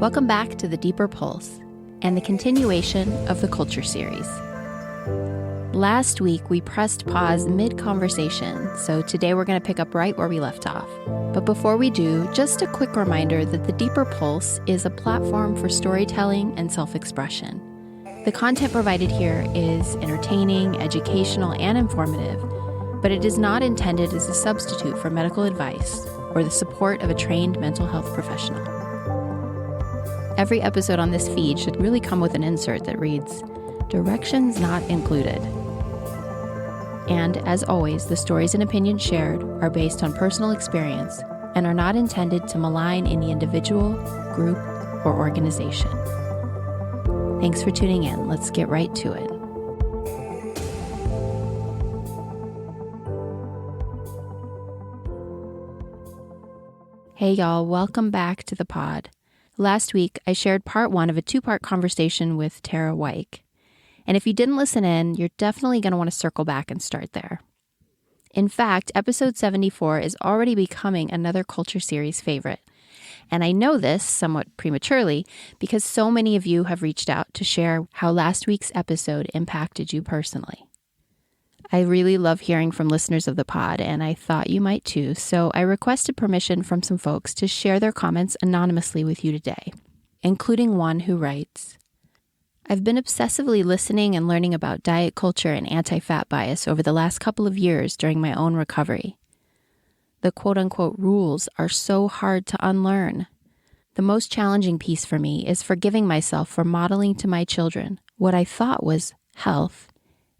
Welcome back to The Deeper Pulse and the continuation of the Culture series. Last week, we pressed pause mid-conversation, so today we're going to pick up right where we left off. But before we do, just a quick reminder that The Deeper Pulse is a platform for storytelling and self-expression. The content provided here is entertaining, educational, and informative, but it is not intended as a substitute for medical advice or the support of a trained mental health professional. Every episode on this feed should really come with an insert that reads, "Directions not included." And as always, the stories and opinions shared are based on personal experience and are not intended to malign any individual, group, or organization. Thanks for tuning in. Let's get right to it. Hey y'all, welcome back to the pod. Last week, I shared part one of a two-part conversation with Tara Wike. And if you didn't listen in, you're definitely going to want to circle back and start there. In fact, episode 74 is already becoming another Culture series favorite. And I know this somewhat prematurely because so many of you have reached out to share how last week's episode impacted you personally. I really love hearing from listeners of the pod, and I thought you might too, so I requested permission from some folks to share their comments anonymously with you today, including one who writes, "I've been obsessively listening and learning about diet culture and anti-fat bias over the last couple of years during my own recovery. The quote-unquote rules are so hard to unlearn. The most challenging piece for me is forgiving myself for modeling to my children what I thought was health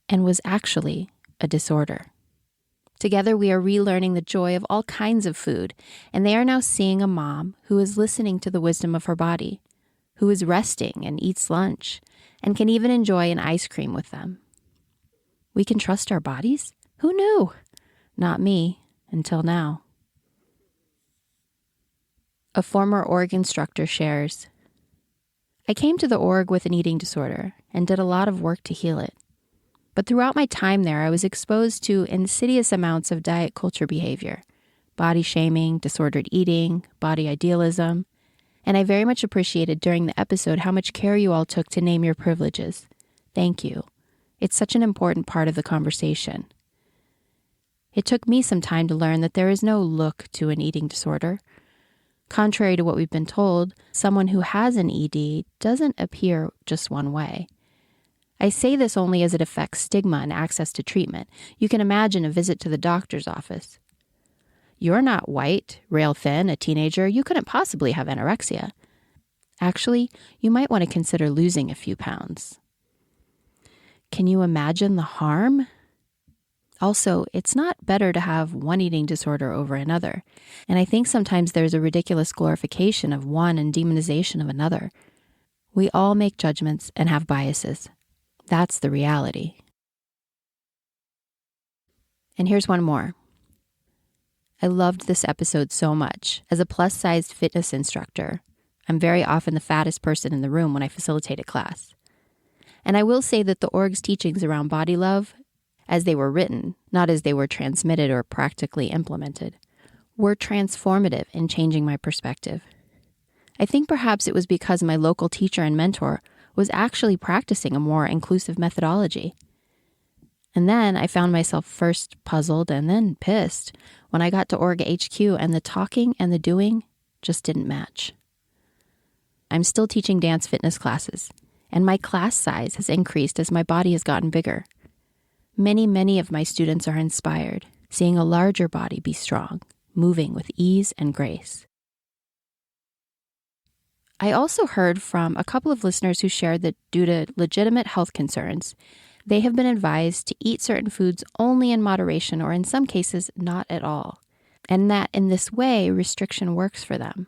and was actually a disorder. Together, we are relearning the joy of all kinds of food, and they are now seeing a mom who is listening to the wisdom of her body, who is resting and eats lunch, and can even enjoy an ice cream with them. We can trust our bodies? Who knew? Not me, until now." A former org instructor shares, "I came to the org with an eating disorder and did a lot of work to heal it. But throughout my time there, I was exposed to insidious amounts of diet culture behavior, body shaming, disordered eating, body idealism, and I very much appreciated during the episode how much care you all took to name your privileges. Thank you. It's such an important part of the conversation. It took me some time to learn that there is no look to an eating disorder. Contrary to what we've been told, someone who has an ED doesn't appear just one way. I say this only as it affects stigma and access to treatment. You can imagine a visit to the doctor's office. You're not white, rail thin, a teenager. You couldn't possibly have anorexia. Actually, you might want to consider losing a few pounds. Can you imagine the harm? Also, it's not better to have one eating disorder over another. And I think sometimes there's a ridiculous glorification of one and demonization of another. We all make judgments and have biases. That's the reality." And here's one more. "I loved this episode so much. As a plus-sized fitness instructor, I'm very often the fattest person in the room when I facilitate a class. And I will say that the org's teachings around body love, as they were written, not as they were transmitted or practically implemented, were transformative in changing my perspective. I think perhaps it was because my local teacher and mentor was actually practicing a more inclusive methodology. And then I found myself first puzzled and then pissed when I got to Org HQ and the talking and the doing just didn't match. I'm still teaching dance fitness classes, and my class size has increased as my body has gotten bigger. Many of my students are inspired, seeing a larger body be strong, moving with ease and grace. I also heard from a couple of listeners who shared that due to legitimate health concerns, they have been advised to eat certain foods only in moderation or in some cases not at all, and that in this way restriction works for them.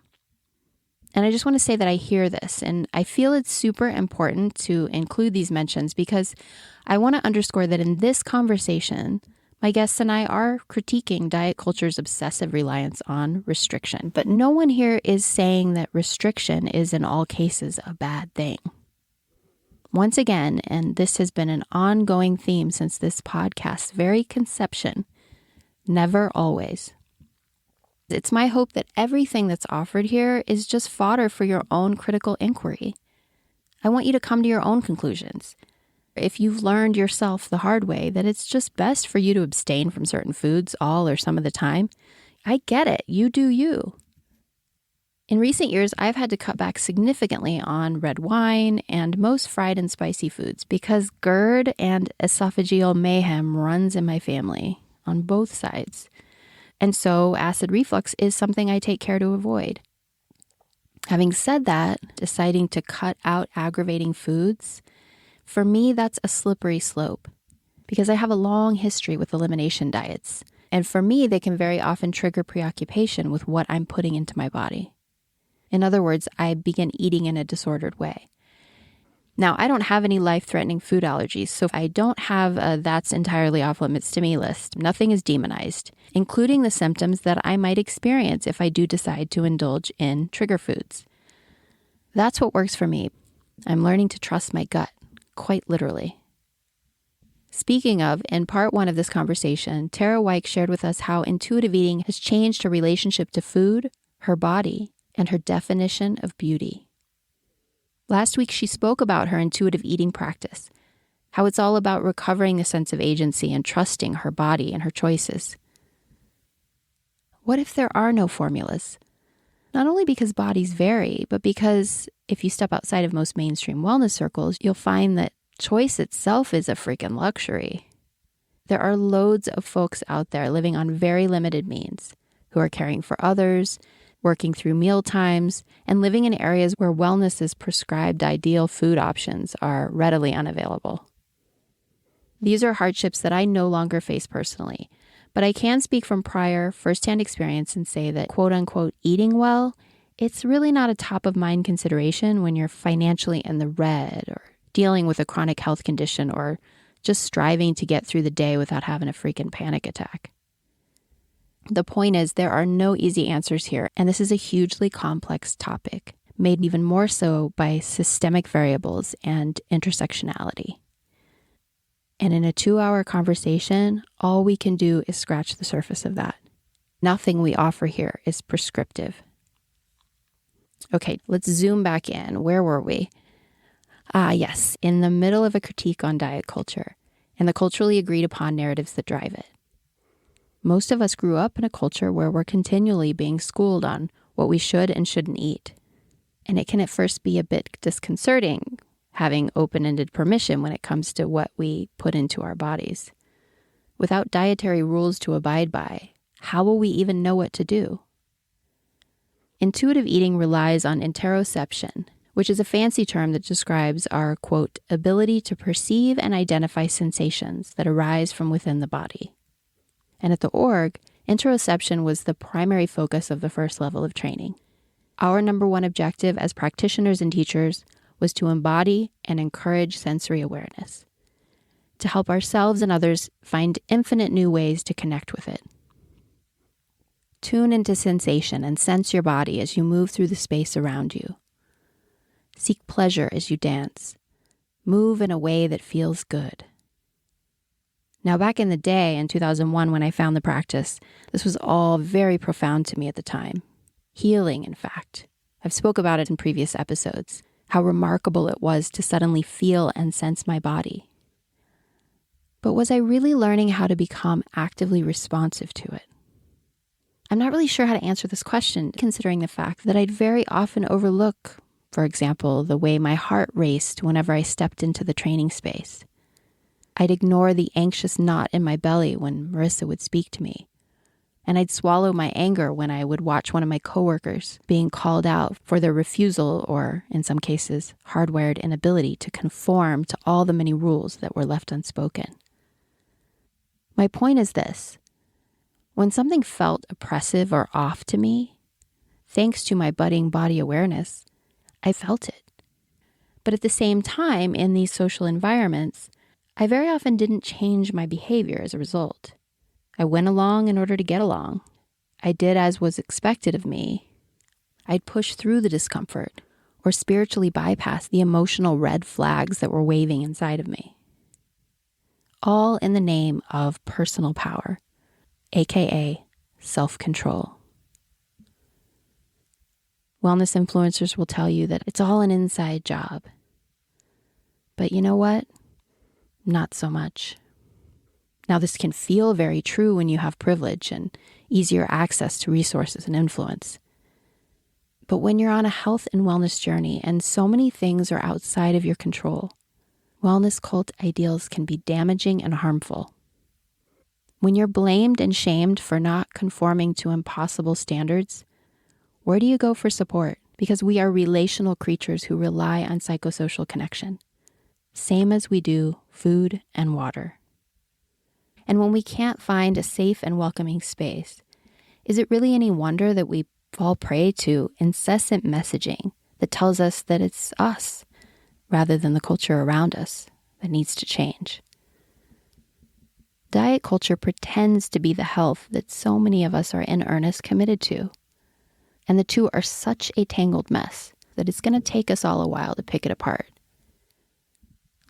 And I just want to say that I hear this, and I feel it's super important to include these mentions because I want to underscore that in this conversation, my guests and I are critiquing diet culture's obsessive reliance on restriction, but no one here is saying that restriction is in all cases a bad thing. Once again, and this has been an ongoing theme since this podcast's very conception, never always. It's my hope that everything that's offered here is just fodder for your own critical inquiry. I want you to come to your own conclusions. If you've learned yourself the hard way that it's just best for you to abstain from certain foods all or some of the time, I get it. You do you. In recent years, I've had to cut back significantly on red wine and most fried and spicy foods because GERD and esophageal mayhem runs in my family on both sides. And so acid reflux is something I take care to avoid. Having said that, deciding to cut out aggravating foods, for me, that's a slippery slope because I have a long history with elimination diets. And for me, they can very often trigger preoccupation with what I'm putting into my body. In other words, I begin eating in a disordered way. Now, I don't have any life-threatening food allergies, so I don't have a that's entirely off limits to me list. Nothing is demonized, including the symptoms that I might experience if I do decide to indulge in trigger foods. That's what works for me. I'm learning to trust my gut, quite literally. Speaking of, in part one of this conversation, Tara Wike shared with us how intuitive eating has changed her relationship to food, her body, and her definition of beauty. Last week, she spoke about her intuitive eating practice, how it's all about recovering the sense of agency and trusting her body and her choices. What if there are no formulas? Not only because bodies vary, but because if you step outside of most mainstream wellness circles, you'll find that choice itself is a freaking luxury. There are loads of folks out there living on very limited means who are caring for others, working through meal times, and living in areas where wellness's prescribed ideal food options are readily unavailable. These are hardships that I no longer face personally, but I can speak from prior firsthand experience and say that quote-unquote eating well, it's really not a top-of-mind consideration when you're financially in the red or dealing with a chronic health condition or just striving to get through the day without having a freaking panic attack. The point is, there are no easy answers here, and this is a hugely complex topic, made even more so by systemic variables and intersectionality. And in a 2-hour conversation, all we can do is scratch the surface of that. Nothing we offer here is prescriptive. Okay, let's zoom back in. Where were we? Yes, in the middle of a critique on diet culture and the culturally agreed upon narratives that drive it. Most of us grew up in a culture where we're continually being schooled on what we should and shouldn't eat. And it can at first be a bit disconcerting, having open-ended permission when it comes to what we put into our bodies. Without dietary rules to abide by, how will we even know what to do? Intuitive eating relies on interoception, which is a fancy term that describes our, quote, ability to perceive and identify sensations that arise from within the body. And at the org, interoception was the primary focus of the first level of training. Our number one objective as practitioners and teachers was to embody and encourage sensory awareness, to help ourselves and others find infinite new ways to connect with it. Tune into sensation and sense your body as you move through the space around you. Seek pleasure as you dance. Move in a way that feels good. Now, back in the day, in 2001, when I found the practice, this was all very profound to me at the time. Healing, in fact. I've spoke about it in previous episodes, how remarkable it was to suddenly feel and sense my body. But was I really learning how to become actively responsive to it? I'm not really sure how to answer this question, considering the fact that I'd very often overlook, for example, the way my heart raced whenever I stepped into the training space. I'd ignore the anxious knot in my belly when Marissa would speak to me. And I'd swallow my anger when I would watch one of my coworkers being called out for their refusal or, in some cases, hardwired inability to conform to all the many rules that were left unspoken. My point is this. When something felt oppressive or off to me, thanks to my budding body awareness, I felt it. But at the same time, in these social environments, I very often didn't change my behavior as a result. I went along in order to get along. I did as was expected of me. I'd push through the discomfort or spiritually bypass the emotional red flags that were waving inside of me. All in the name of personal power, aka self-control. Wellness influencers will tell you that it's all an inside job. But you know what? Not so much. Now, this can feel very true when you have privilege and easier access to resources and influence. But when you're on a health and wellness journey and so many things are outside of your control, wellness cult ideals can be damaging and harmful. When you're blamed and shamed for not conforming to impossible standards, where do you go for support? Because we are relational creatures who rely on psychosocial connection, same as we do food and water. And when we can't find a safe and welcoming space, is it really any wonder that we fall prey to incessant messaging that tells us that it's us rather than the culture around us that needs to change? Diet culture pretends to be the health that so many of us are in earnest committed to. And the two are such a tangled mess that it's going to take us all a while to pick it apart.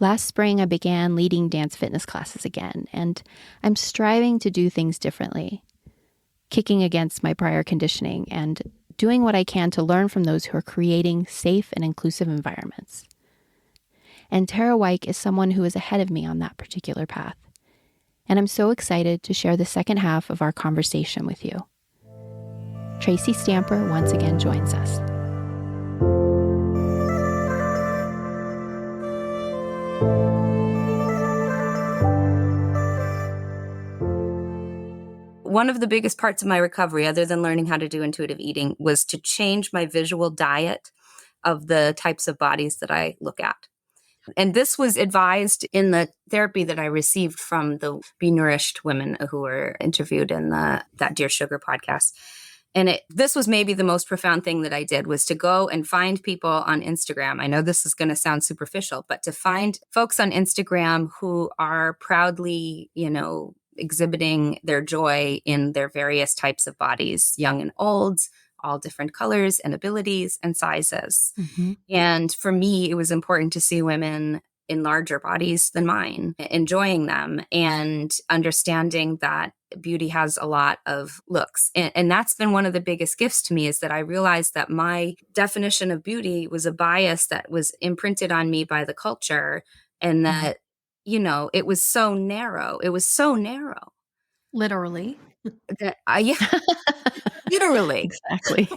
Last spring, I began leading dance fitness classes again, and I'm striving to do things differently, kicking against my prior conditioning and doing what I can to learn from those who are creating safe and inclusive environments. And Tara Wike is someone who is ahead of me on that particular path. And I'm so excited to share the second half of our conversation with you. Tracy Stamper once again joins us. One of the biggest parts of my recovery, other than learning how to do intuitive eating, was to change my visual diet of the types of bodies that I look at. And this was advised in the therapy that I received from the Be Nourished women who were interviewed in that Dear Sugar podcast. And this was maybe the most profound thing that I did, was to go and find people on Instagram. I know this is going to sound superficial, but to find folks on Instagram who are proudly, exhibiting their joy in their various types of bodies, young and old, all different colors and abilities and sizes. Mm-hmm. And for me, it was important to see women in larger bodies than mine, enjoying them and understanding that beauty has a lot of looks. And that's been one of the biggest gifts to me, is that I realized that my definition of beauty was a bias that was imprinted on me by the culture, and that, it was so narrow. It was so narrow. Literally. That literally. Exactly.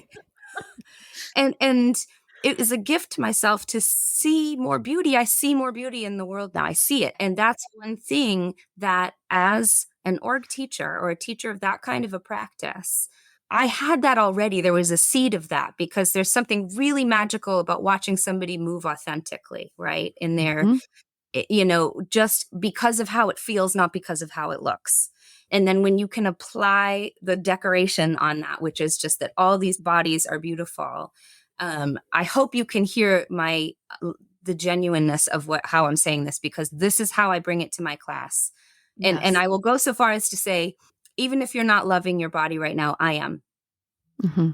And it is a gift to myself to see more beauty. I see more beauty in the world now. I see it. And that's one thing that, as an org teacher or a teacher of that kind of a practice, I had that already. There was a seed of that, because there's something really magical about watching somebody move authentically, right? In their, just because of how it feels, not because of how it looks. And then when you can apply the decoration on that, which is just that all these bodies are beautiful, I hope you can hear the genuineness of how I'm saying this, because this is how I bring it to my class. Yes. And I will go so far as to say, even if you're not loving your body right now, I am. Mm-hmm.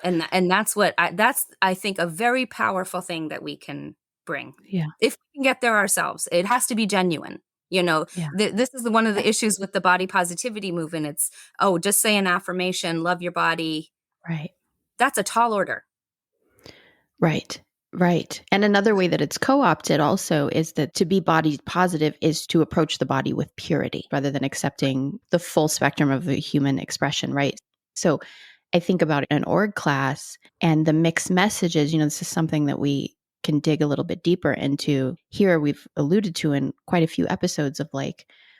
And that's I think a very powerful thing that we can bring. Yeah. If we can get there ourselves, it has to be genuine. This is one of the issues with the body positivity movement. It's, just say an affirmation, love your body. Right. That's a tall order. Right. And another way that it's co-opted also is that to be body positive is to approach the body with purity rather than accepting the full spectrum of the human expression, right? So I think about an org class and the mixed messages. This is something that we can dig a little bit deeper into here. We've alluded to in quite a few episodes of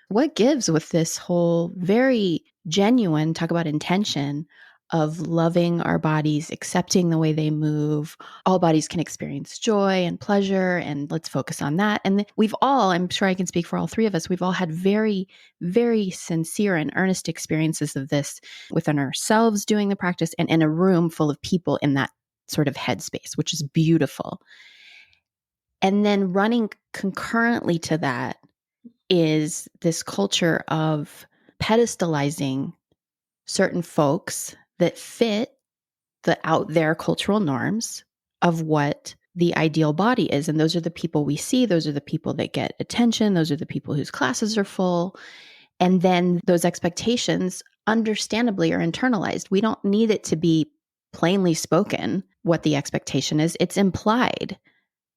what gives with this whole very genuine, talk about intention of loving our bodies, accepting the way they move. All bodies can experience joy and pleasure, and let's focus on that. And we've all, I'm sure I can speak for all three of us, we've all had very, very sincere and earnest experiences of this within ourselves doing the practice and in a room full of people in that sort of headspace, which is beautiful. And then running concurrently to that is this culture of pedestalizing certain folks that fit the out there cultural norms of what the ideal body is. And those are the people we see. Those are the people that get attention. Those are the people whose classes are full. And then those expectations, understandably, are internalized. We don't need it to be plainly spoken what the expectation is, it's implied.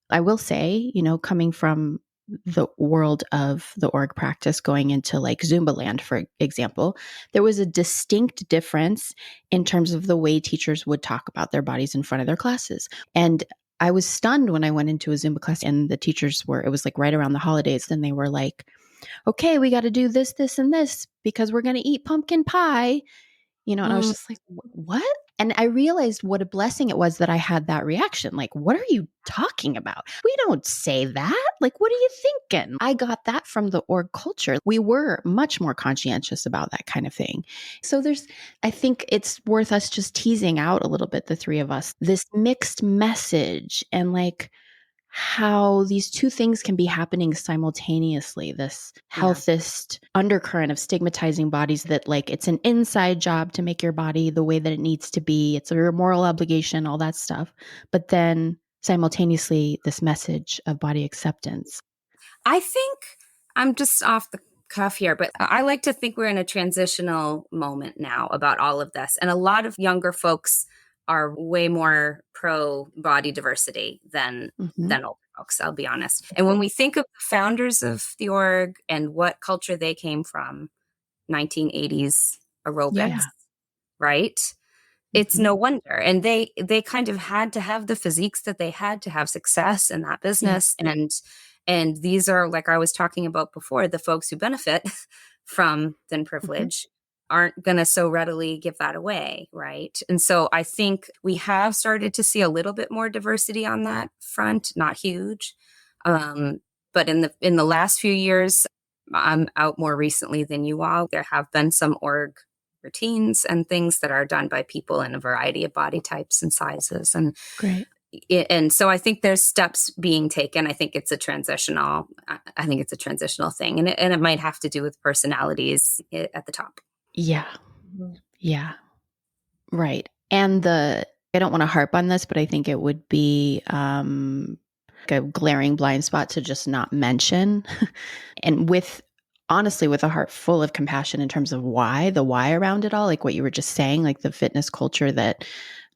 I will say, coming from the world of the org practice going into like Zumba land, for example, there was a distinct difference in terms of the way teachers would talk about their bodies in front of their classes. And I was stunned when I went into a Zumba class and the teachers it was like right around the holidays. And they were like, okay, we got to do this, this, and this because we're going to eat pumpkin pie. And I was just like, what? And I realized what a blessing it was that I had that reaction. Like, what are you talking about? We don't say that. Like, what are you thinking? I got that from the org culture. We were much more conscientious about that kind of thing. So I think it's worth us just teasing out a little bit, the three of us, this mixed message and like, how these two things can be happening simultaneously, this healthist undercurrent of stigmatizing bodies that like it's an inside job to make your body the way that it needs to be. It's a moral obligation, all that stuff. But then simultaneously, this message of body acceptance. I think I'm just off the cuff here, but I like to think we're in a transitional moment now about all of this. And a lot of younger folks are way more pro body diversity than older folks, I'll be honest. And when we think of the founders of the org and what culture they came from, 1980s aerobics, right? It's no wonder. And they kind of had to have the physiques that they had to have success in that business. And these are, like I was talking about before, the folks who benefit from thin privilege aren't going to so readily give that away, right? And so I think we have started to see a little bit more diversity on that front, not huge. But in the last few years, I'm out more recently than you all. There have been some org routines and things that are done by people in a variety of body types and sizes. And great. And so I think there's steps being taken. I think it's a transitional thing. And it might have to do with personalities at the top. Yeah. Yeah. Right. And I don't want to harp on this, but I think it would be a glaring blind spot to just not mention. And honestly, with a heart full of compassion in terms of the why around it all, like what you were just saying, like the fitness culture that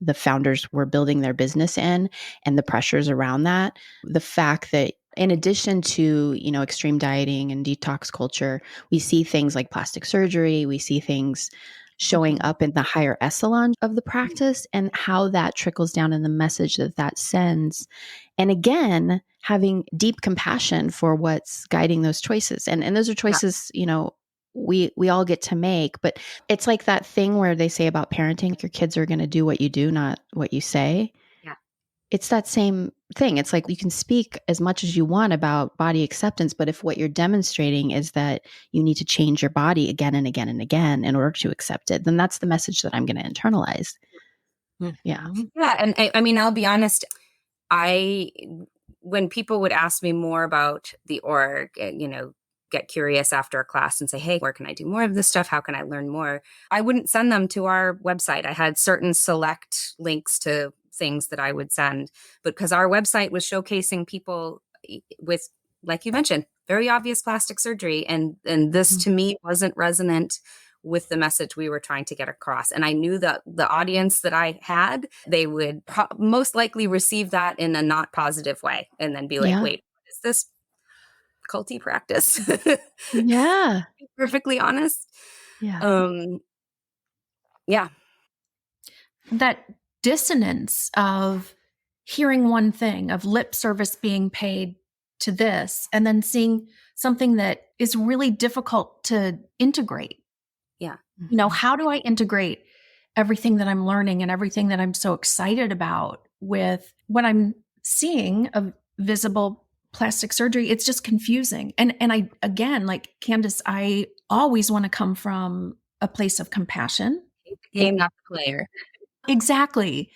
the founders were building their business in and the pressures around that. The fact that in addition to, extreme dieting and detox culture, we see things like plastic surgery, we see things showing up in the higher echelon of the practice and how that trickles down in the message that sends. And again, having deep compassion for what's guiding those choices. And those are choices, we all get to make, but it's like that thing where they say about parenting, your kids are going to do what you do, not what you say. Yeah. It's that same thing. It's like you can speak as much as you want about body acceptance, but if what you're demonstrating is that you need to change your body again and again and again in order to accept it, then that's the message that I'm going to internalize. Yeah. Yeah. And I mean, I'll be honest, when people would ask me more about the org, get curious after a class and say, hey, where can I do more of this stuff? How can I learn more? I wouldn't send them to our website. I had certain select links to things that I would send, but because our website was showcasing people with, like you mentioned, very obvious plastic surgery. And this to me wasn't resonant with the message we were trying to get across. And I knew that the audience that I had, they would most likely receive that in a not positive way and then be like, wait, what is this culty practice? Yeah. To be perfectly honest. Yeah. Yeah. That dissonance of hearing one thing, of lip service being paid to this, and then seeing something that is really difficult to integrate. Yeah. How do I integrate everything that I'm learning and everything that I'm so excited about with what I'm seeing of visible plastic surgery? It's just confusing. And I, again, like Candice, I always want to come from a place of compassion. The game, not the player. Exactly.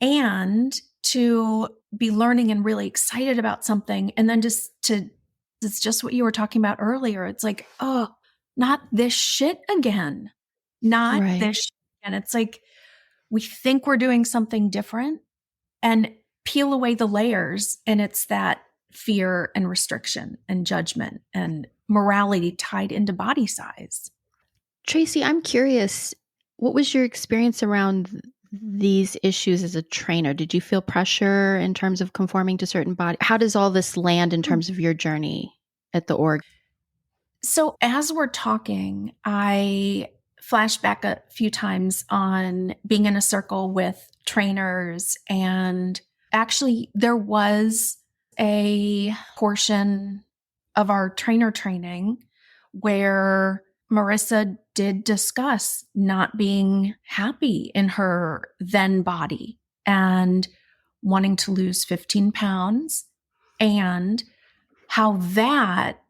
And to be learning and really excited about something. And then it's just what you were talking about earlier. It's like, oh, not this shit again. Not this shit again. It's like, we think we're doing something different. and peel away the layers. And it's that fear and restriction and judgment and morality tied into body size. Tracy, I'm curious, what was your experience around these issues as a trainer? Did you feel pressure in terms of conforming to certain body? How does all this land in terms of your journey at the org? So as we're talking, I flashed back a few times on being in a circle with trainers. And actually, there was a portion of our trainer training where Marissa did discuss not being happy in her then body and wanting to lose 15 pounds, and how that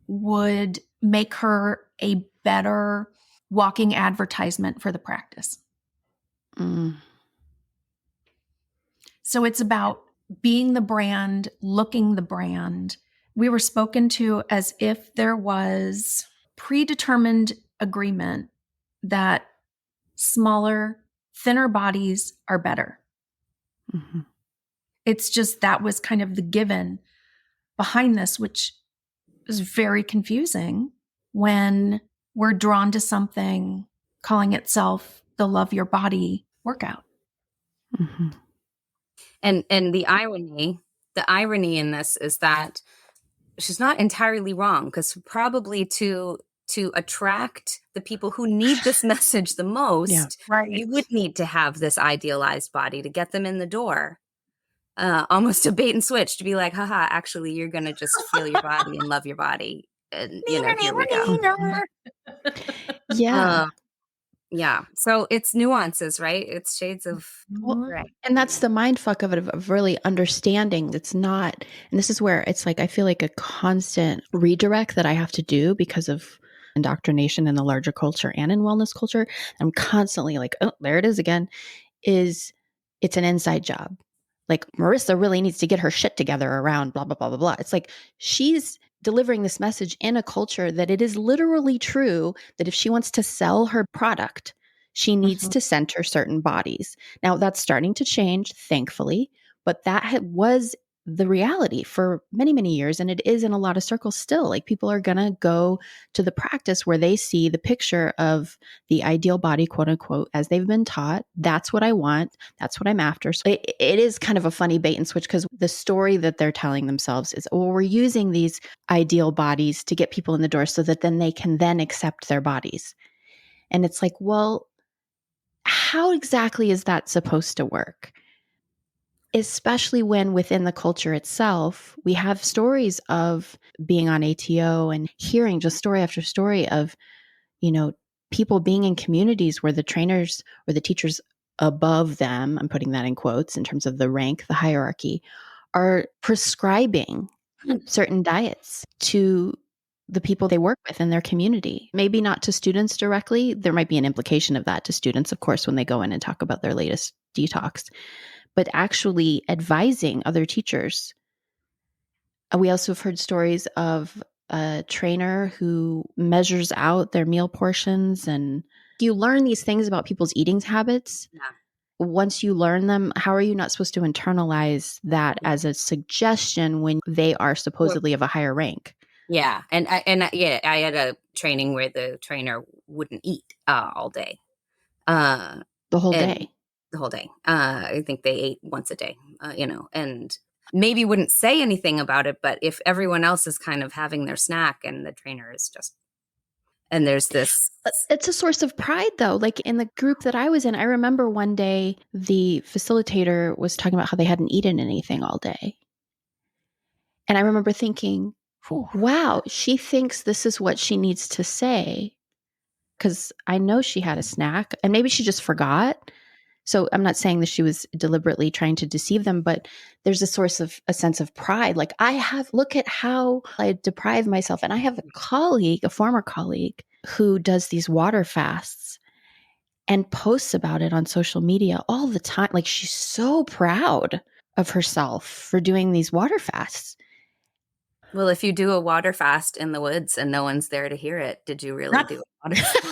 would make her a better walking advertisement for the practice. Mm. So it's about being the brand, looking the brand. We were spoken to as if there was predetermined agreement that smaller, thinner bodies are better. Mm-hmm. It's just that was kind of the given behind this, which is very confusing when we're drawn to something calling itself the Love Your Body workout. Mm-hmm. And the irony in this is that she's not entirely wrong, because probably to attract the people who need this message the most, right, you would need to have this idealized body to get them in the door. Almost a bait and switch to be like, haha, actually, you're going to just feel your body and love your body. And, here we go. Yeah. Yeah. So it's nuances, right? It's shades of Well, and that's the mind fuck of it, of really understanding it's not, and this is where it's like, I feel like a constant redirect that I have to do because of indoctrination in the larger culture and in wellness culture. I'm constantly like, oh, there it is again, it's an inside job. Like Marissa really needs to get her shit together around blah, blah, blah, blah, blah. It's like she's delivering this message in a culture that it is literally true that if she wants to sell her product, she needs to center certain bodies. Now that's starting to change, thankfully, but that was the reality for many, many years. And it is in a lot of circles still. Like people are going to go to the practice where they see the picture of the ideal body, quote unquote, as they've been taught. That's what I want. That's what I'm after. So it is kind of a funny bait and switch, because the story that they're telling themselves is, oh, we're using these ideal bodies to get people in the door so that then they can then accept their bodies. And it's like, well, how exactly is that supposed to work? Especially when within the culture itself, we have stories of being on ATO and hearing just story after story of, people being in communities where the trainers or the teachers above them, I'm putting that in quotes in terms of the rank, the hierarchy, are prescribing certain diets to the people they work with in their community. Maybe not to students directly. There might be an implication of that to students, of course, when they go in and talk about their latest detox, but actually advising other teachers. We also have heard stories of a trainer who measures out their meal portions, and you learn these things about people's eating habits. Yeah. Once you learn them, how are you not supposed to internalize that as a suggestion when they are supposedly of a higher rank? Yeah. And I had a training where the trainer wouldn't eat all day. The whole day. The whole day. I think they ate once a day, and maybe wouldn't say anything about it, but if everyone else is kind of having their snack and the trainer is just, and there's this. It's a source of pride though. Like in the group that I was in, I remember one day the facilitator was talking about how they hadn't eaten anything all day. And I remember thinking, wow, she thinks this is what she needs to say. Because I know she had a snack and maybe she just forgot. So I'm not saying that she was deliberately trying to deceive them, but there's a sense of pride. Like look at how I deprive myself. And I have a former colleague who does these water fasts and posts about it on social media all the time. Like she's so proud of herself for doing these water fasts. Well, if you do a water fast in the woods and no one's there to hear it, did you really do a water fast?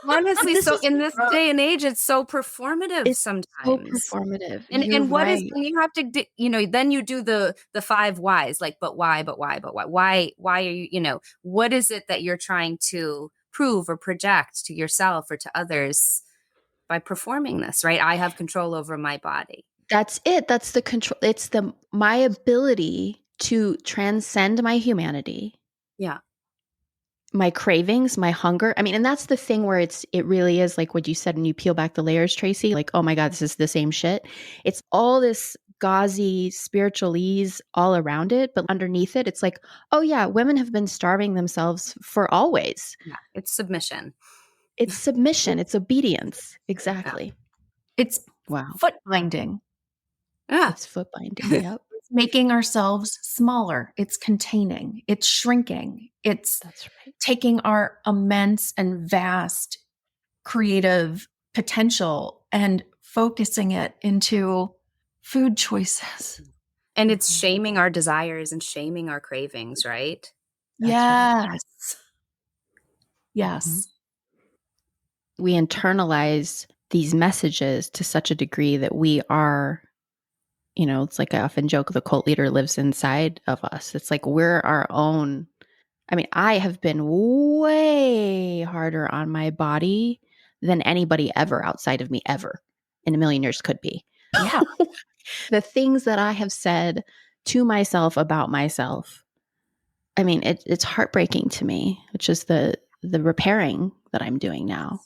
Honestly, This so is in this day and age, it's so performative It's so sometimes. performative. And You're what is, right. and you have to, then you do the 5 whys, like, but why, why are you, what is it that you're trying to prove or project to yourself or to others by performing this, right? I have control over my body. That's it. That's the control. It's my ability to transcend my humanity, Yeah. my cravings, my hunger. I mean, and that's the thing where it really is like what you said, and you peel back the layers, Tracy, like, oh my God, this is the same shit. It's all this gauzy spiritualese all around it, but underneath it, it's like, oh yeah, women have been starving themselves for always. Yeah. It's submission. It's submission. It's obedience. Yeah. Exactly. It's Wow. foot binding. Yeah. It's foot binding. Yep. It's making ourselves smaller. It's containing. It's shrinking. It's That's right. taking our immense and vast creative potential and focusing it into food choices. And it's shaming our desires and shaming our cravings, right? That's Yes. right. Yes. We internalize these messages to such a degree that we are, it's like I often joke, the cult leader lives inside of us. It's like we're our own. I mean, I have been way harder on my body than anybody ever outside of me ever in a million years could be. Yeah. The things that I have said to myself about myself, I mean, it's heartbreaking to me, which is the repairing that I'm doing now.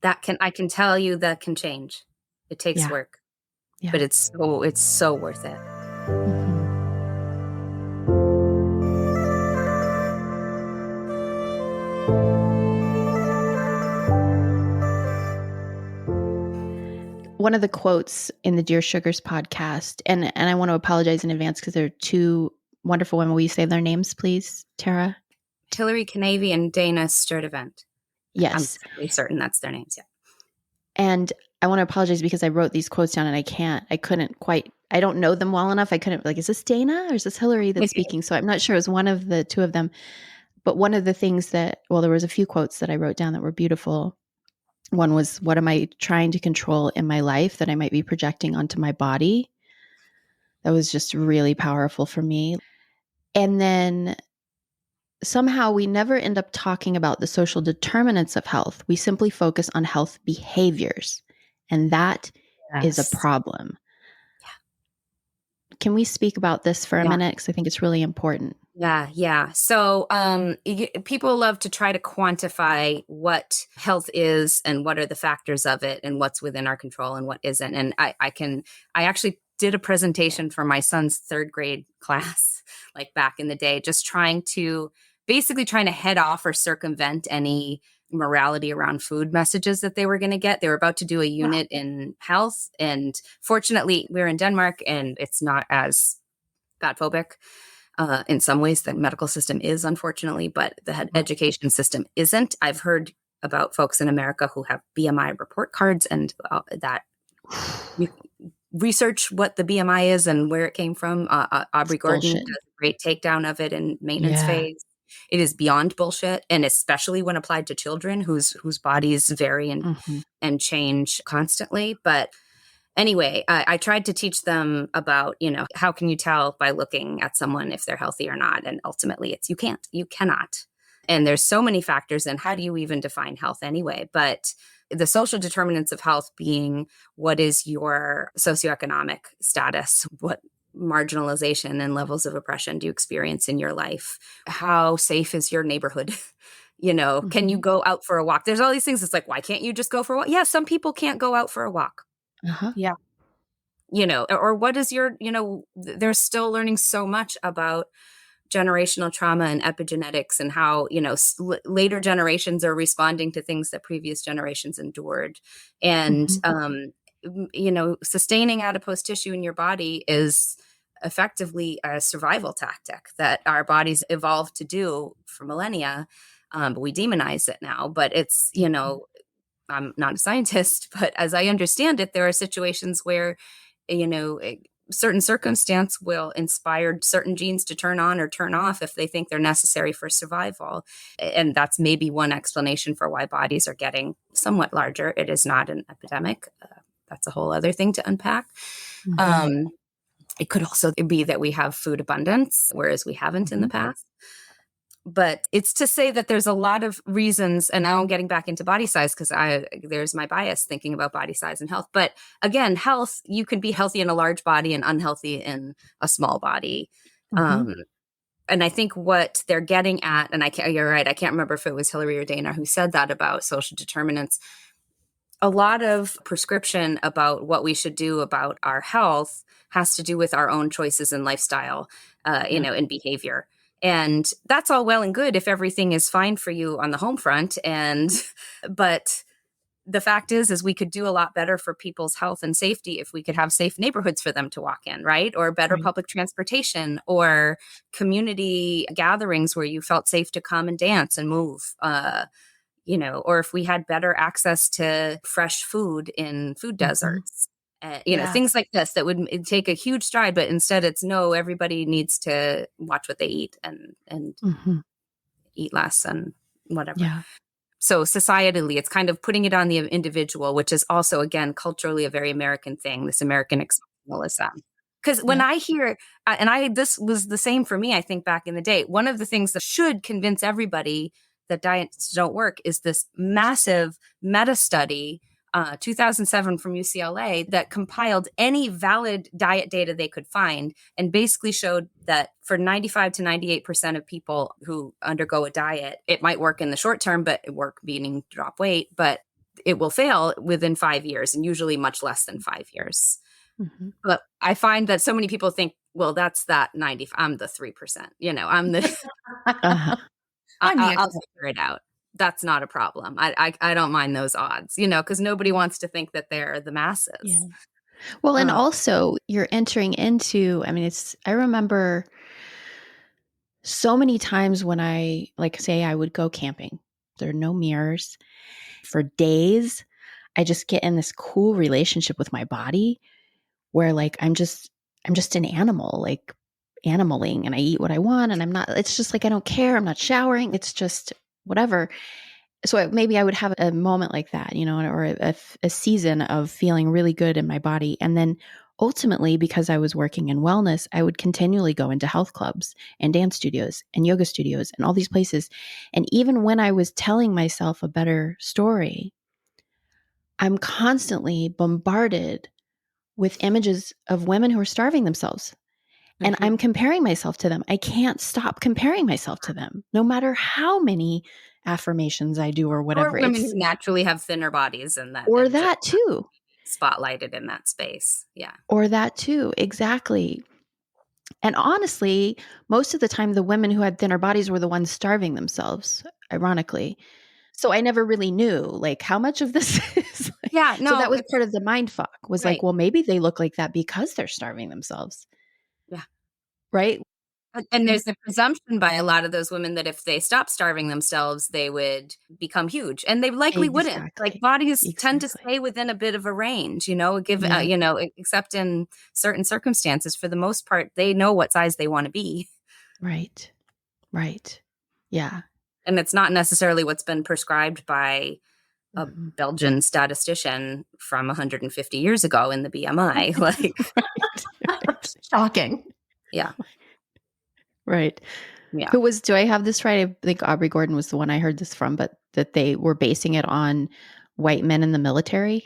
I can tell you that can change. It takes work, but it's so worth it. One of the quotes in the Dear Sugars podcast, and I want to apologize in advance because there are two wonderful women. Will you say their names, please, Tara? Hillary Canavy and Dana Sturdivant. Yes. I'm pretty certain that's their names, yeah. And I want to apologize because I wrote these quotes down and I don't know them well enough. I couldn't, like, is this Dana or is this Hillary that's speaking? So I'm not sure. It was one of the two of them. But one of the things there was a few quotes that I wrote down that were beautiful. One was, what am I trying to control in my life that I might be projecting onto my body? That was just really powerful for me. And then somehow we never end up talking about the social determinants of health. We simply focus on health behaviors. And that is a problem. Yeah. Can we speak about this for a minute? Because I think it's really important. Yeah. So people love to try to quantify what health is and what are the factors of it and what's within our control and what isn't. And I actually did a presentation for my son's 3rd grade class, like back in the day, just trying to head off or circumvent any morality around food messages that they were going to get. They were about to do a unit in health. And fortunately, we're in Denmark and it's not as fat phobic. In some ways, the medical system is, unfortunately, but the education system isn't. I've heard about folks in America who have BMI report cards, and that you research what the BMI is and where it came from. Aubrey Gordon does a great takedown of it in maintenance phase. It is beyond bullshit, and especially when applied to children whose bodies vary and change constantly. But anyway, I tried to teach them about, how can you tell by looking at someone if they're healthy or not? And ultimately it's, you cannot. And there's so many factors. And how do you even define health anyway? But the social determinants of health being, what is your socioeconomic status? What marginalization and levels of oppression do you experience in your life? How safe is your neighborhood? Can you go out for a walk? There's all these things. It's like, why can't you just go for a walk? Yeah, some people can't go out for a walk. Yeah. Or what is your, they're still learning so much about generational trauma and epigenetics and how, later generations are responding to things that previous generations endured. And, sustaining adipose tissue in your body is effectively a survival tactic that our bodies evolved to do for millennia. But we demonize it now, but it's, I'm not a scientist, but as I understand it, there are situations where, certain circumstance will inspire certain genes to turn on or turn off if they think they're necessary for survival. And that's maybe one explanation for why bodies are getting somewhat larger. It is not an epidemic. That's a whole other thing to unpack. Mhm. It could also be that we have food abundance, whereas we haven't in the Mhm. past. But it's to say that there's a lot of reasons, and now I'm getting back into body size because there's my bias thinking about body size and health. But again, health, you can be healthy in a large body and unhealthy in a small body. Mhm. And I think what they're getting at, and you're right, I can't remember if it was Hillary or Dana who said that about social determinants. A lot of prescription about what we should do about our health has to do with our own choices and lifestyle, Yeah. and behavior. And that's all well and good if everything is fine for you on the home front. But the fact is we could do a lot better for people's health and safety if we could have safe neighborhoods for them to walk in, right? Or better Right. public transportation or community gatherings where you felt safe to come and dance and move. Or if we had better access to fresh food in food Mhm. deserts, Yeah. things like this that would take a huge stride. But instead, it's no, everybody needs to watch what they eat and Mhm. eat less and whatever. Yeah. So societally, it's kind of putting it on the individual, which is also, again, culturally a very American thing, this American exceptionalism. Because when Yep. I hear, this was the same for me, I think back in the day, one of the things that should convince everybody that diets don't work is this massive meta study, 2007 from UCLA, that compiled any valid diet data they could find and basically showed that for 95 to 98% of people who undergo a diet, it might work in the short term, but work meaning drop weight, but it will fail within 5 years and usually much less than 5 years. Mhm. But I find that so many people think, well, that's that 90, I'm the 3%, I'm the, Uh-huh. I'm the I'll exception. figure it out. That's not a problem. I don't mind those odds, because nobody wants to think that they're the masses. Yeah. Well, and Uh, also you're entering into, I mean, I remember so many times when I, like, say I would go camping, there are no mirrors for days. I just get in this cool relationship with my body where like I'm just an animal, like animaling, and I eat what I want and I'm not, it's just like I don't care. I'm not showering. It's just whatever. So maybe I would have a moment like that, or a season of feeling really good in my body. And then ultimately, because I was working in wellness, I would continually go into health clubs and dance studios and yoga studios and all these places. And even when I was telling myself a better story, I'm constantly bombarded with images of women who are starving themselves. And mhm. I'm comparing myself to them. I can't stop comparing myself to them, no matter how many affirmations I do or Or whatever. women who naturally have thinner bodies and Or just that too. spotlighted in that space. Yeah. Or that too. Exactly. And honestly, most of the time, the women who had thinner bodies were the ones starving themselves, ironically. So I never really knew like how much of this is like, Yeah. so that No, was it's part of the mind fuck was like, right. well, maybe they look like that because they're starving themselves. Yeah. Right. And there's the presumption by a lot of those women that if they stop starving themselves, they would become huge. And they likely wouldn't. Like Exactly. bodies tend to Exactly. stay within a bit of a range, Yeah. except in certain circumstances. For the most part, they know what size they want to be. Right. Right. Yeah. And it's not necessarily what's been prescribed by a Mhm. Belgian statistician from 150 years ago in the BMI. Like, Right. Right. Shocking. yeah, Right. yeah. Do I have this right? I think Aubrey Gordon was the one I heard this from, but that they were basing it on white men in the military.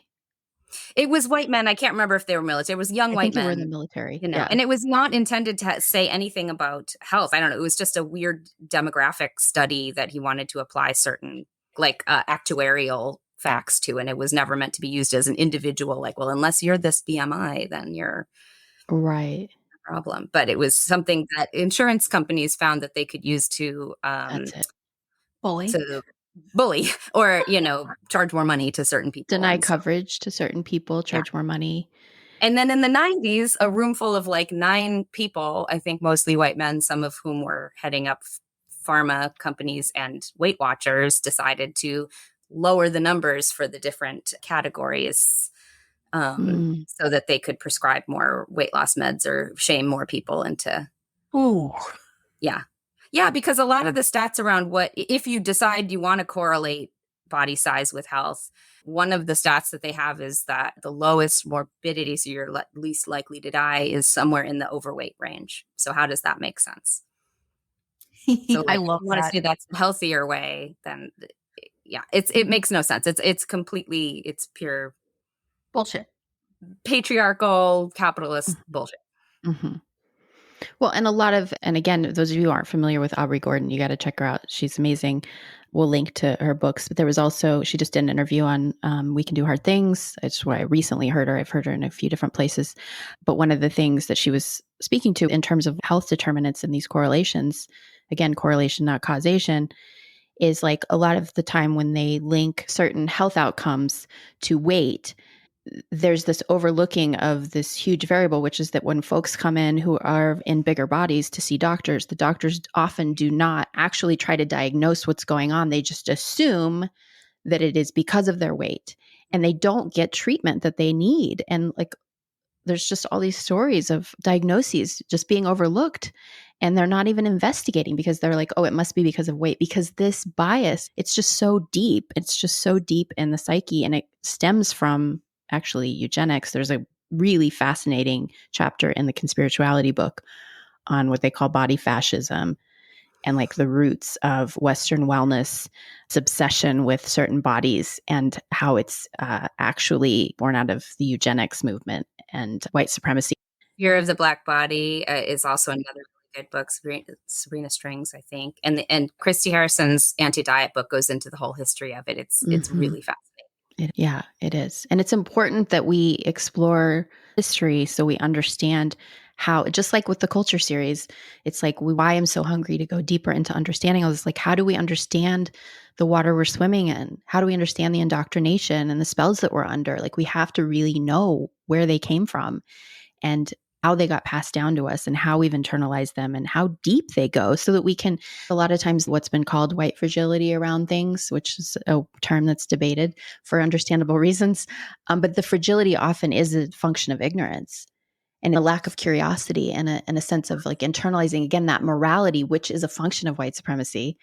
It was white men. I can't remember if they were military. It was young I white think they were in the men, military. Yeah. and it was not intended to say anything about health. I don't know. It was just a weird demographic study that he wanted to apply certain like actuarial facts to. And it was never meant to be used as an individual, like, well, unless you're this BMI, then you're Right. a problem. But it was something that insurance companies found that they could use That's it. Bully. to bully or, charge more money to certain people. Deny And so, coverage to certain people, yeah. charge more money. And then in the 90s, a room full of like 9 people, I think mostly white men, some of whom were heading up pharma companies and Weight Watchers, decided to lower the numbers for the different categories so that they could prescribe more weight loss meds or shame more people into. Ooh. Yeah. Yeah, because a lot of the stats around if you decide you want to correlate body size with health, one of the stats that they have is that the lowest morbidity, so you're least likely to die, is somewhere in the overweight range. So how does that make sense? So I if love you want to that. say that's a healthier way, then yeah, it makes no sense. It's pure Bullshit. patriarchal capitalist bullshit. Mm-hmm. Well, and again, those of you who aren't familiar with Aubrey Gordon, you got to check her out. She's amazing. We'll link to her books. But there was also, she just did an interview on We Can Do Hard Things. It's where I recently heard her. I've heard her in a few different places. But one of the things that she was speaking to in terms of health determinants and these correlations, again, correlation, not causation, is like a lot of the time when they link certain health outcomes to weight, there's this overlooking of this huge variable, which is that when folks come in who are in bigger bodies to see doctors, the doctors often do not actually try to diagnose what's going on. They just assume that it is because of their weight, and they don't get treatment that they need. And like, there's just all these stories of diagnoses just being overlooked, and they're not even investigating because they're like, oh, it must be because of weight, because this bias, it's just so deep. It's just so deep in the psyche, and it stems from actually eugenics. There's a really fascinating chapter in the Conspirituality book on what they call body fascism and like the roots of Western wellness, its obsession with certain bodies, and how it's actually born out of the eugenics movement and white supremacy. Fear of the Black Body is also another really good book. Sabrina Strings, I think, and Christy Harrison's anti-diet book goes into the whole history of it. It's really fascinating. Yeah, it is. And it's important that we explore history so we understand how, just like with the culture series, it's like why I'm so hungry to go deeper into understanding all this. Like, how do we understand the water we're swimming in? How do we understand the indoctrination and the spells that we're under? Like, we have to really know where they came from and how they got passed down to us and how we've internalized them and how deep they go, so that we can, a lot of times what's been called white fragility around things, which is a term that's debated for understandable reasons. But the fragility often is a function of ignorance and a lack of curiosity and a sense of like internalizing, again, that morality, which is a function of white supremacy.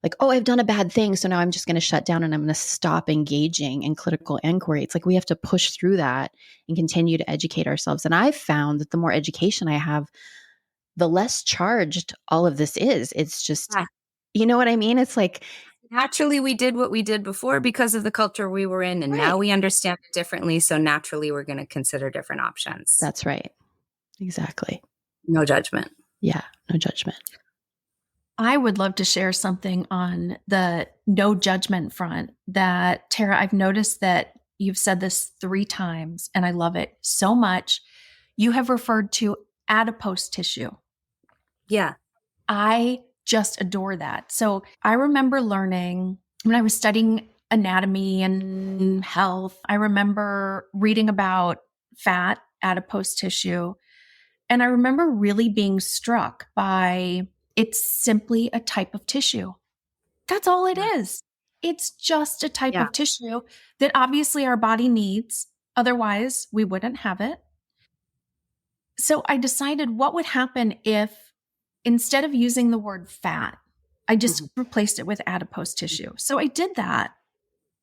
Like, oh, I've done a bad thing, so now I'm just going to shut down and I'm going to stop engaging in critical inquiry. It's like we have to push through that and continue to educate ourselves. And I've found that the more education I have, the less charged all of this is. It's just, you know what I mean? It's like, naturally we did what we did before because of the culture we were in, and now we understand it differently. So naturally we're going to consider different options. That's right. Exactly. No judgment. Yeah, no judgment. I would love to share something on the no judgment front that, Tara, I've noticed that you've said this 3 times and I love it so much. You have referred to adipose tissue. Yeah. I just adore that. So I remember learning when I was studying anatomy and health, I remember reading about fat, adipose tissue, and I remember really being struck by it's simply a type of tissue. That's all it is. It's just a type of tissue that obviously our body needs. Otherwise, we wouldn't have it. So I decided what would happen if instead of using the word fat, I just replaced it with adipose tissue. So I did that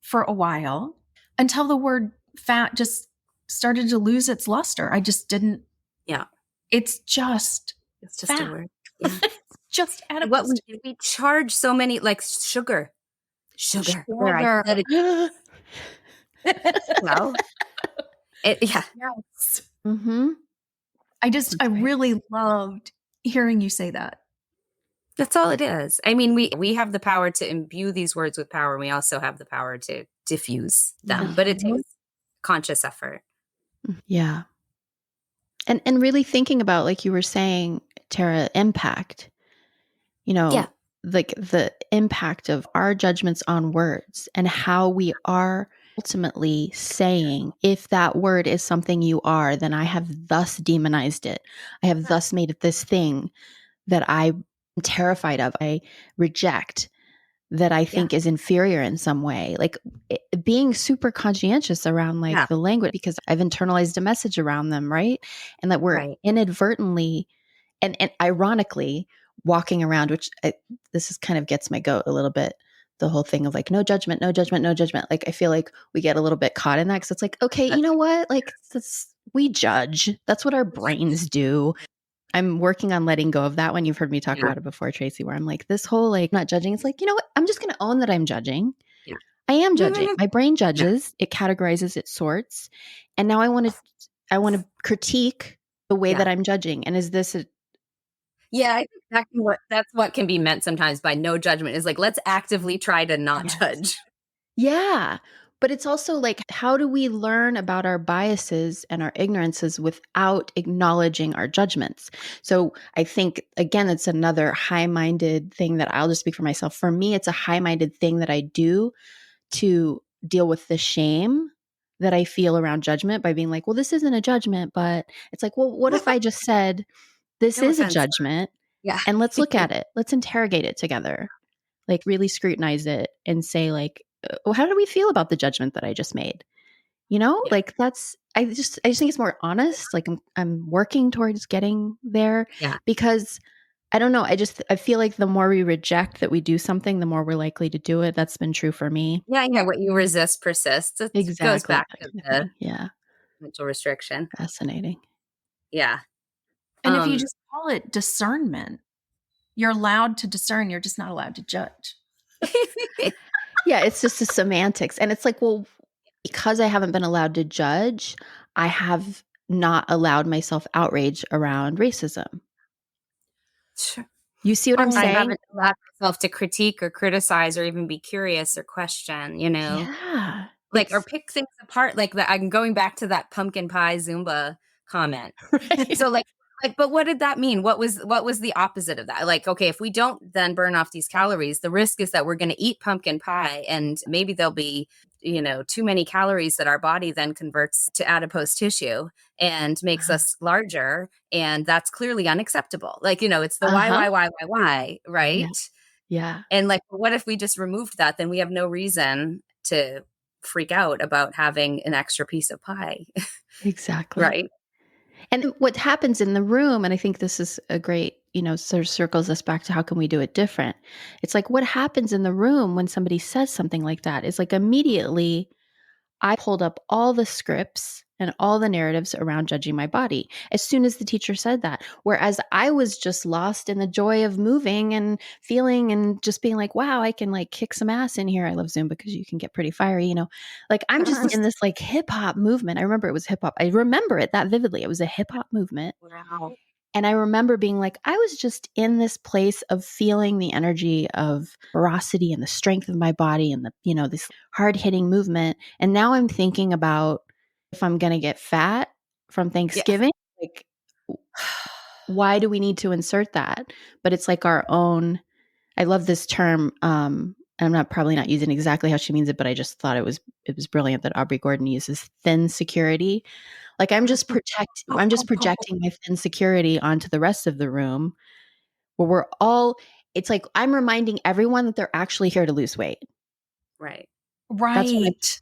for a while until the word fat just started to lose its luster. I just didn't. Yeah. It's just fat. A word. Yeah. Just adipose tissue. We charge so many, like sugar. Well, yeah. Yes. I really loved hearing you say that. That's all it is. I mean, we have the power to imbue these words with power. And we also have the power to diffuse them, but it takes conscious effort. Yeah. And really thinking about, like you were saying, Tara, impact, like the impact of our judgments on words and how we are ultimately saying, if that word is something you are, then I have thus demonized it. I have thus made it this thing that I'm terrified of. I reject that I think is inferior in some way. Like being super conscientious around like the language, because I've internalized a message around them, right? And that we're inadvertently and ironically walking around, which this is kind of gets my goat a little bit. The whole thing of like, no judgment, no judgment, no judgment. Like, I feel like we get a little bit caught in that because it's like, okay, you know what? Like, we judge. That's what our brains do. I'm working on letting go of that one. You've heard me talk about it before, Tracy, where I'm like, this whole like not judging. It's like, you know what? I'm just going to own that I'm judging. Yeah. I am judging. My brain judges. It categorizes, it sorts. And now I want to critique the way that I'm judging. And is this I think that's what can be meant sometimes by no judgment is like, let's actively try to not judge. Yeah. But it's also like, how do we learn about our biases and our ignorances without acknowledging our judgments? So I think, again, it's another high-minded thing that I'll just speak for myself. For me, it's a high-minded thing that I do to deal with the shame that I feel around judgment by being like, well, this isn't a judgment, but it's like, well, what if I just said, this is a judgment? Yeah. And let's look at it. Let's interrogate it together. Like really scrutinize it and say like, how do we feel about the judgment that I just made? You know, like I just think it's more honest. Like I'm working towards getting there because I don't know. I feel like the more we reject that we do something, the more we're likely to do it. That's been true for me. Yeah. What you resist persists. It goes back to the mental restriction. Fascinating. Yeah. And if you just call it discernment, you're allowed to discern. You're just not allowed to judge. Yeah, it's just the semantics. And it's like, well, because I haven't been allowed to judge, I have not allowed myself outrage around racism. Sure. You see what I'm saying? I haven't allowed myself to critique or criticize or even be curious or question, you know? Yeah. Like, or pick things apart. Like that. I'm going back to that pumpkin pie Zumba comment. Right. So but what did that mean? What was the opposite of that? Like, okay, if we don't then burn off these calories, the risk is that we're going to eat pumpkin pie and maybe there'll be, too many calories that our body then converts to adipose tissue and makes us larger. And that's clearly unacceptable. Like, it's the why, right? Yeah. And like, what if we just removed that? Then we have no reason to freak out about having an extra piece of pie. Exactly. Right. And what happens in the room, and I think this is a great, sort of circles us back to how can we do it different? It's like what happens in the room when somebody says something like that is like immediately I pulled up all the scripts and all the narratives around judging my body as soon as the teacher said that. Whereas I was just lost in the joy of moving and feeling and just being like, wow, I can like kick some ass in here. I love Zoom because you can get pretty fiery, like I'm just in this like hip hop movement. I remember it was hip hop. I remember it that vividly. It was a hip hop movement. Wow. And I remember being like, I was just in this place of feeling the energy of ferocity and the strength of my body and the, this hard hitting movement. And now I'm thinking about if I'm going to get fat from Thanksgiving, like, why do we need to insert that? But it's like our own, I love this term. And I'm probably not using exactly how she means it, but I just thought it was brilliant that Aubrey Gordon uses thin security. Like I'm just projecting my thin security onto the rest of the room where it's like I'm reminding everyone that they're actually here to lose weight. Right. That's what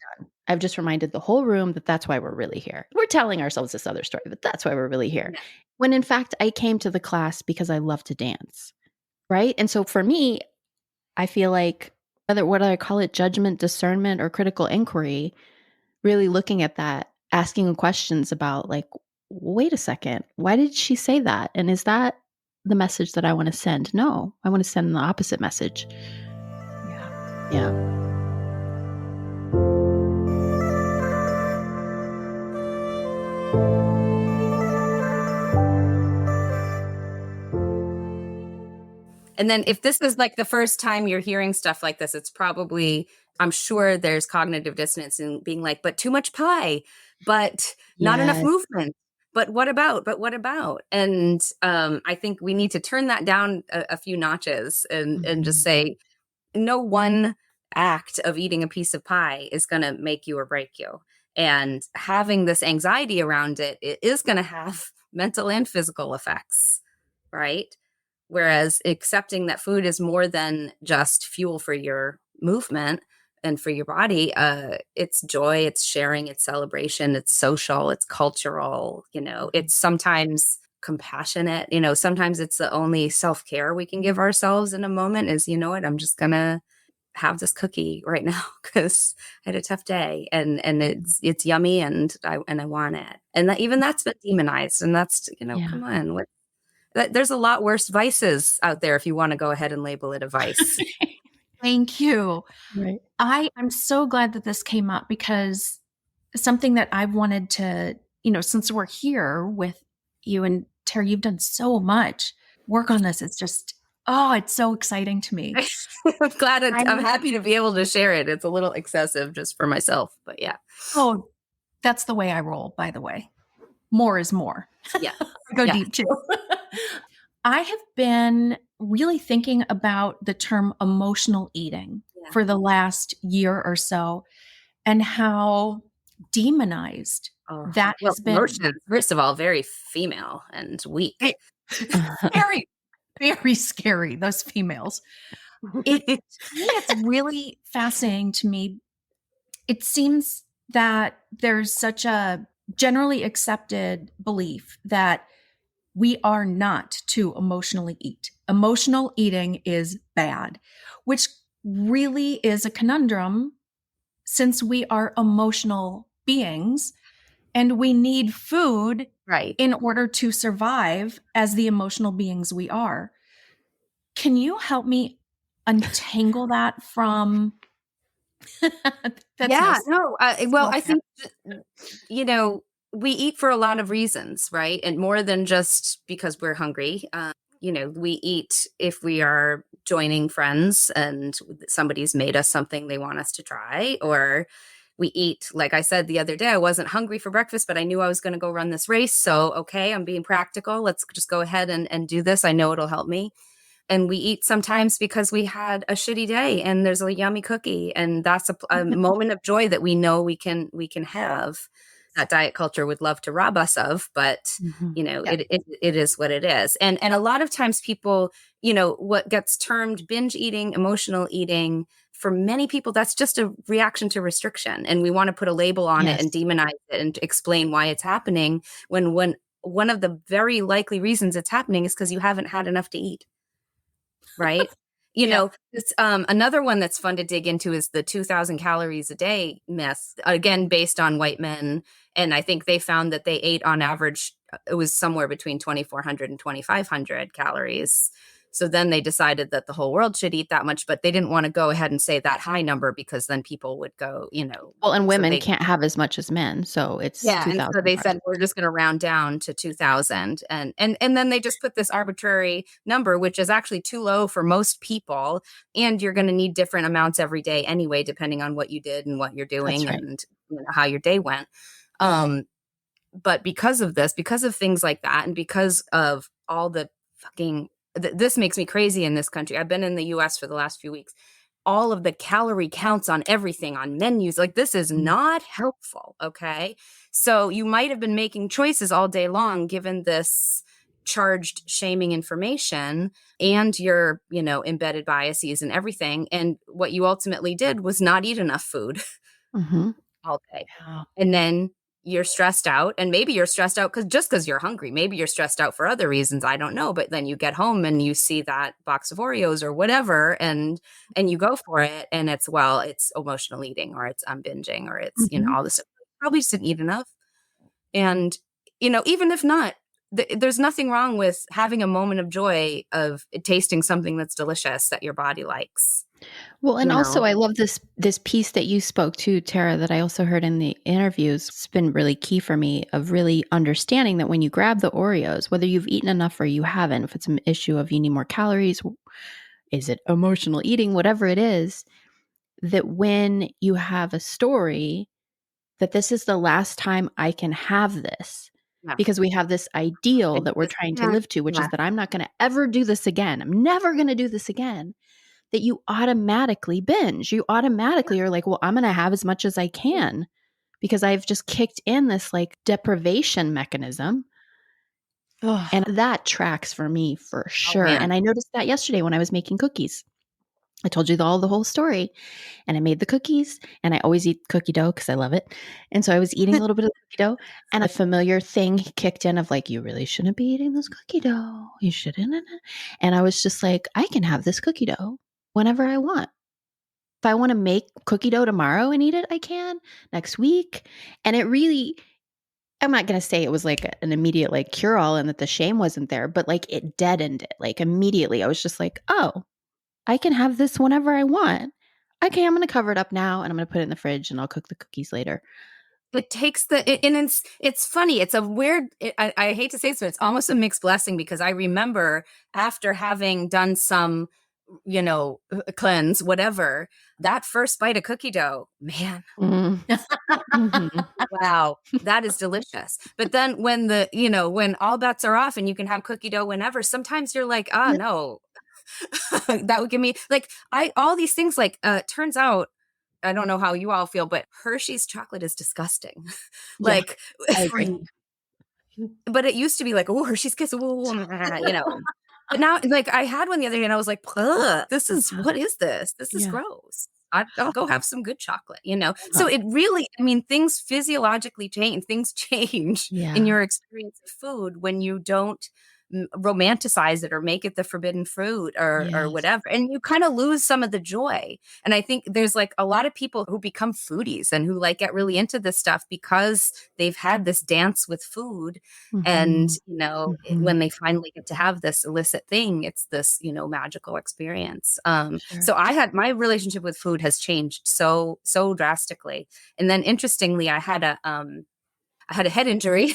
I've just reminded the whole room that's why we're really here. We're telling ourselves this other story, but that's why we're really here. Yeah. When in fact, I came to the class because I love to dance. Right. And so for me, I feel like whether I call it judgment, discernment, or critical inquiry, really looking at that, asking questions about like, wait a second, why did she say that? And is that the message that I want to send? No, I want to send the opposite message. Yeah. And then if this is like the first time you're hearing stuff like this, it's probably, I'm sure there's cognitive dissonance in being like, but too much pie, but not enough movement. But what about? And I think we need to turn that down a few notches and just say, no one act of eating a piece of pie is going to make you or break you. And having this anxiety around it is going to have mental and physical effects, right? Whereas accepting that food is more than just fuel for your movement and for your body, it's joy, it's sharing, it's celebration, it's social, it's cultural, it's sometimes compassionate, sometimes it's the only self-care we can give ourselves in a moment is, you know what, I'm just gonna have this cookie right now because I had a tough day and it's yummy and I want it. And that's been demonized. And that's, come on, there's a lot worse vices out there if you want to go ahead and label it a vice. Thank you. Right. I'm so glad that this came up because something that I've wanted to, since we're here with you and Tara, you've done so much work on this. It's just, it's so exciting to me. I'm glad I'm happy to be able to share it. It's a little excessive just for myself, but yeah. Oh, that's the way I roll, by the way. More is more. Yeah. I go deep too. I have been really thinking about the term emotional eating for the last year or so and how demonized that has been. Emotions, first of all, very female and weak. Very, very scary, those females. It's really fascinating to me. It seems that there's such a generally accepted belief that we are not to emotionally eat. Emotional eating is bad, which really is a conundrum since we are emotional beings and we need food in order to survive as the emotional beings we are. Can you help me untangle that from... I think, we eat for a lot of reasons, right? And more than just because we're hungry. We eat if we are joining friends and somebody's made us something they want us to try, or we eat, like I said the other day, I wasn't hungry for breakfast, but I knew I was going to go run this race. So, okay, I'm being practical. Let's just go ahead and do this. I know it'll help me. And we eat sometimes because we had a shitty day and there's a yummy cookie. And that's a moment of joy that we know we can have. That diet culture would love to rob us of, but it is what it is. And a lot of times people, what gets termed binge eating, emotional eating, for many people, that's just a reaction to restriction. And we want to put a label on it and demonize it and explain why it's happening when one of the very likely reasons it's happening is because you haven't had enough to eat. Right. This, another one that's fun to dig into is the 2,000 calories a day myth, again, based on white men. And I think they found that they ate on average, it was somewhere between 2,400 and 2,500 calories. So then they decided that the whole world should eat that much, but they didn't want to go ahead and say that high number because then people would go, Well, and women can't have as much as men. So it's 2,000. And so they said, we're just going to round down to 2,000. And then they just put this arbitrary number, which is actually too low for most people. And you're going to need different amounts every day anyway, depending on what you did and what you're doing and how your day went. But because of this, because of things like that, and because of all the fucking... this makes me crazy in this country. I've been in the US for the last few weeks. All of the calorie counts on everything, on menus, like this is not helpful. Okay. So you might have been making choices all day long, given this charged shaming information and your, embedded biases and everything. And what you ultimately did was not eat enough food all day. And then you're stressed out, and maybe you're stressed out because you're hungry. Maybe you're stressed out for other reasons. I don't know. But then you get home and you see that box of Oreos or whatever, and you go for it. And it's emotional eating, or it's binging, or it's, all this. Probably just didn't eat enough. And, even if not, there's nothing wrong with having a moment of joy of tasting something that's delicious that your body likes. Well, and also I love this piece that you spoke to, Tara, that I also heard in the interviews. It's been really key for me of really understanding that when you grab the Oreos, whether you've eaten enough or you haven't, if it's an issue of you need more calories, is it emotional eating, whatever it is, that when you have a story that this is the last time I can have this, because we have this ideal that we're trying to live to, which is that I'm not going to ever do this again. I'm never going to do this again. That you automatically binge. You automatically are like, well, I'm going to have as much as I can because I've just kicked in this like deprivation mechanism. And that tracks for me for sure. man. And I noticed that yesterday when I was making cookies. I told you the whole story, and I made the cookies, and I always eat cookie dough because I love it. And so I was eating a little bit of cookie dough, and a familiar thing kicked in of like, you really shouldn't be eating this cookie dough. You shouldn't. And I was just like, I can have this cookie dough whenever I want. If I want to make cookie dough tomorrow and eat it, I can next week. And it really, I'm not going to say it was like an immediate like cure all and that the shame wasn't there, but like it deadened it. Like immediately I was just like, oh, I can have this whenever I want. Okay, I'm going to cover it up now and I'm going to put it in the fridge and I'll cook the cookies later. It takes and it's funny. It's a weird, I hate to say this, but it's almost a mixed blessing because I remember after having done some, cleanse, whatever, that first bite of cookie dough, man, wow, that is delicious. But then when all bets are off and you can have cookie dough whenever, sometimes you're like, no, that would give me all these things turns out, I don't know how you all feel, but Hershey's chocolate is disgusting. I agree. But it used to be like, oh, Hershey's Kiss, But now, I had one the other day and I was like, what is this? This is gross. I'll go have some good chocolate, So it really, things physiologically change. Things change in your experience of food when you don't romanticize it or make it the forbidden fruit or whatever. And you kind of lose some of the joy. And I think there's a lot of people who become foodies and who get really into this stuff because they've had this dance with food. And, when they finally get to have this illicit thing, it's this, magical experience. So my relationship with food has changed so drastically. And then interestingly, I had a head injury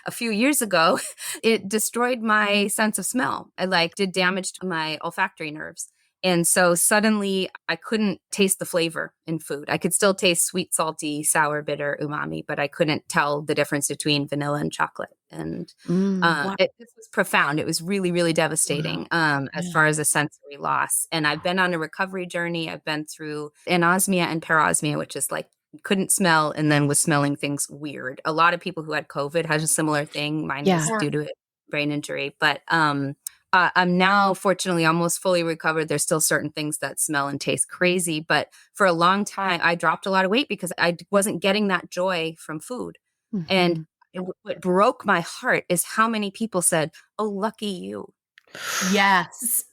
a few years ago. It destroyed my sense of smell. I did damage to my olfactory nerves. And so suddenly I couldn't taste the flavor in food. I could still taste sweet, salty, sour, bitter, umami, but I couldn't tell the difference between vanilla and chocolate. And this was profound. It was really, really devastating as far as a sensory loss. And I've been on a recovery journey. I've been through anosmia and parosmia, which is couldn't smell and then was smelling things weird. A lot of people who had COVID had a similar thing. Mine was due to a brain injury, but I'm now fortunately almost fully recovered. There's still certain things that smell and taste crazy, but for a long time I dropped a lot of weight because I wasn't getting that joy from food. And what broke my heart is how many people said, "Oh, lucky you." Yes.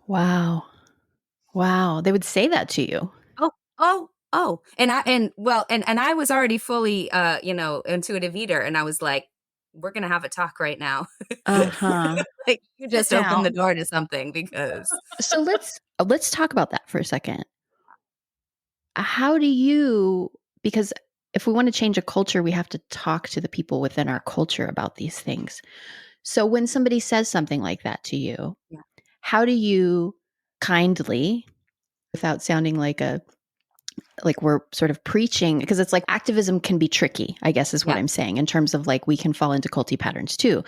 Wow. They would say that to you. Oh, and I was already fully, intuitive eater. And I was like, we're going to have a talk right now. You just opened the door to something because. So let's talk about that for a second. How do you, because if we want to change a culture, we have to talk to the people within our culture about these things. So when somebody says something like that to you, how do you kindly, without sounding like we're sort of preaching, because it's activism can be tricky, I guess is what I'm saying, in terms of we can fall into culty patterns too.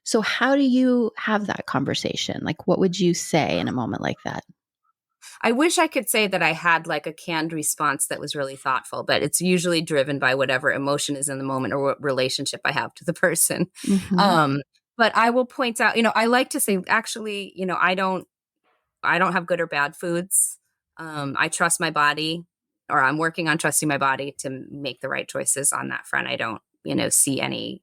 So how do you have that conversation? What would you say in a moment like that? I wish I could say that I had a canned response that was really thoughtful, but it's usually driven by whatever emotion is in the moment or what relationship I have to the person. But I will point out, I like to say, actually, I don't have good or bad foods. I trust my body, or I'm working on trusting my body to make the right choices on that front. I don't, see any,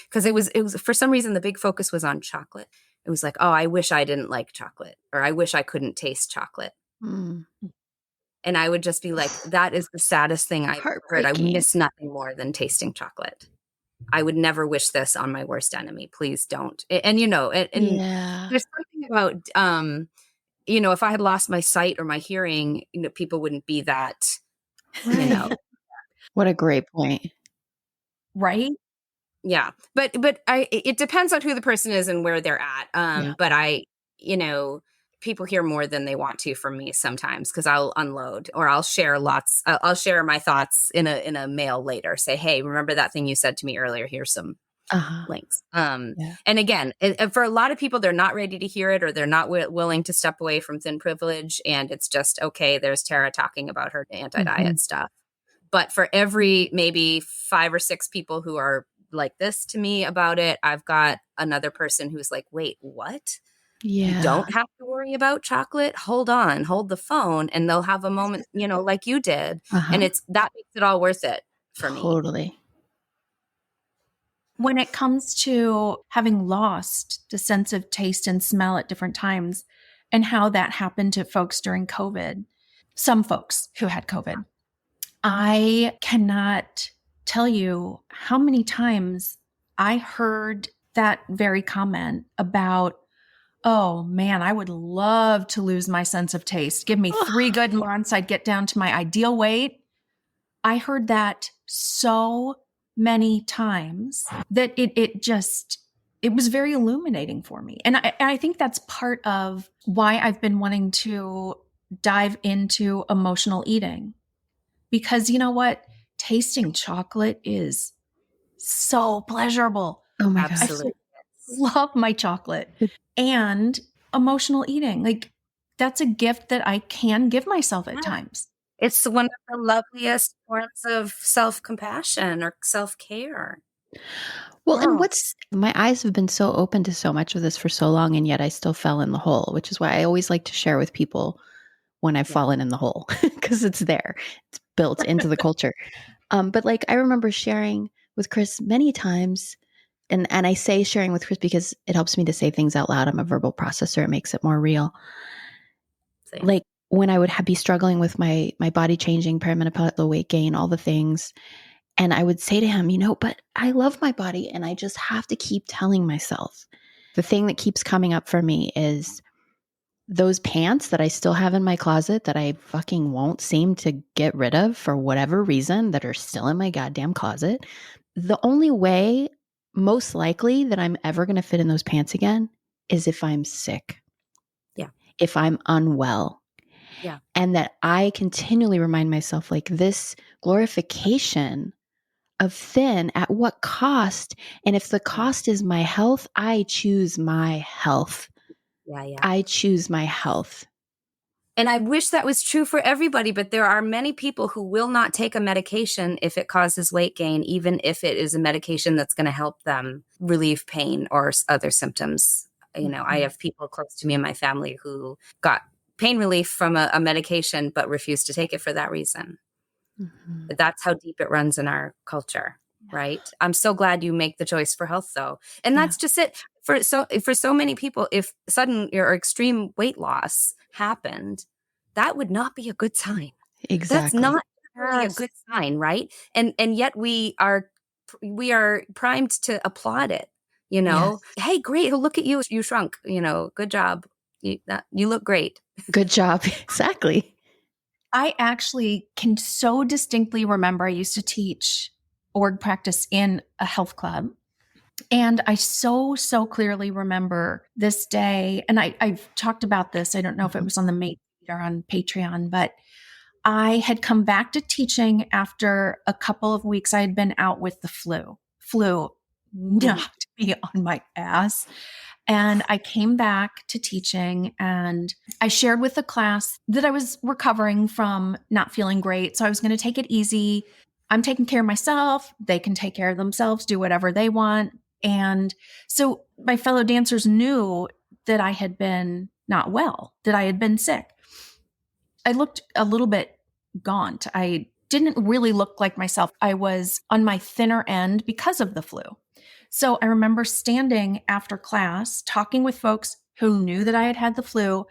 because it was for some reason, the big focus was on chocolate. It was oh, I wish I didn't like chocolate, or I wish I couldn't taste chocolate. And I would just be like, that is the saddest thing I've ever heard. I miss nothing more than tasting chocolate. I would never wish this on my worst enemy. Please don't. And there's something about, if I had lost my sight or my hearing, people wouldn't be that, What a great point. Right? Yeah. But it depends on who the person is and where they're at. But people hear more than they want to from me sometimes because I'll unload or I'll share I'll share my thoughts in a mail later. Say, hey, remember that thing you said to me earlier? Here's some links. And again, for a lot of people, they're not ready to hear it or they're not willing to step away from thin privilege. And it's just, okay, there's Tara talking about her anti-diet stuff. But for every maybe 5 or 6 people who are like this to me about it. I've got another person who's like, wait, what? You Yeah. don't have to worry about chocolate. Hold on, hold the phone, and they'll have a moment, like you did. And that makes it all worth it for me. Totally. When it comes to having lost the sense of taste and smell at different times and how that happened to folks during COVID, some folks who had COVID, I cannot tell you how many times I heard that very comment about, oh man, I would love to lose my sense of taste. Give me 3 good months, I'd get down to my ideal weight. I heard that so many times that it was very illuminating for me. And I think that's part of why I've been wanting to dive into emotional eating. Because you know what? Tasting chocolate is so pleasurable. Oh my God. Absolutely. I love my chocolate. And emotional eating, like that's a gift that I can give myself at times. It's one of the loveliest forms of self-compassion or self-care. Well, and my eyes have been so open to so much of this for so long, and yet I still fell in the hole, which is why I always like to share with people when I've fallen in the hole, because it's there. It's built into the culture. But like I remember sharing with Chris many times, and I say sharing with Chris because it helps me to say things out loud. I'm a verbal processor. It makes it more real. Same. Like when I would be struggling with my body changing, perimenopausal weight gain, all the things. And I would say to him, but I love my body and I just have to keep telling myself. The thing that keeps coming up for me is those pants that I still have in my closet that I fucking won't seem to get rid of for whatever reason, that are still in my goddamn closet. The only way, most likely, that I'm ever going to fit in those pants again is if I'm sick. Yeah. If I'm unwell. Yeah. And that I continually remind myself, like, this glorification of thin, at what cost? And if the cost is my health, I choose my health. Yeah. I choose my health. And I wish that was true for everybody, but there are many people who will not take a medication if it causes weight gain, even if it is a medication that's going to help them relieve pain or other symptoms. I have people close to me in my family who got pain relief from a medication, but refused to take it for that reason. But that's how deep it runs in our culture, right? I'm so glad you make the choice for health, though. And that's just it. For so many people, if sudden or extreme weight loss happened, that would not be a good sign. Exactly. That's not really a good sign, right? And yet we are primed to applaud it. Hey, great! Look at you! You shrunk. Good job. You look great. Good job. Exactly. I actually can so distinctly remember I used to teach org practice in a health club. And I so clearly remember this day. And I've talked about this. I don't know if it was on the main feed or on Patreon, but I had come back to teaching after a couple of weeks. I had been out with the flu. Flu knocked me on my ass. And I came back to teaching and I shared with the class that I was recovering from not feeling great. So I was going to take it easy. I'm taking care of myself. They can take care of themselves, do whatever they want. And so my fellow dancers knew that I had been not well, that I had been sick. I looked a little bit gaunt. I didn't really look like myself. I was on my thinner end because of the flu. So I remember standing after class, talking with folks who knew that I had had the flu,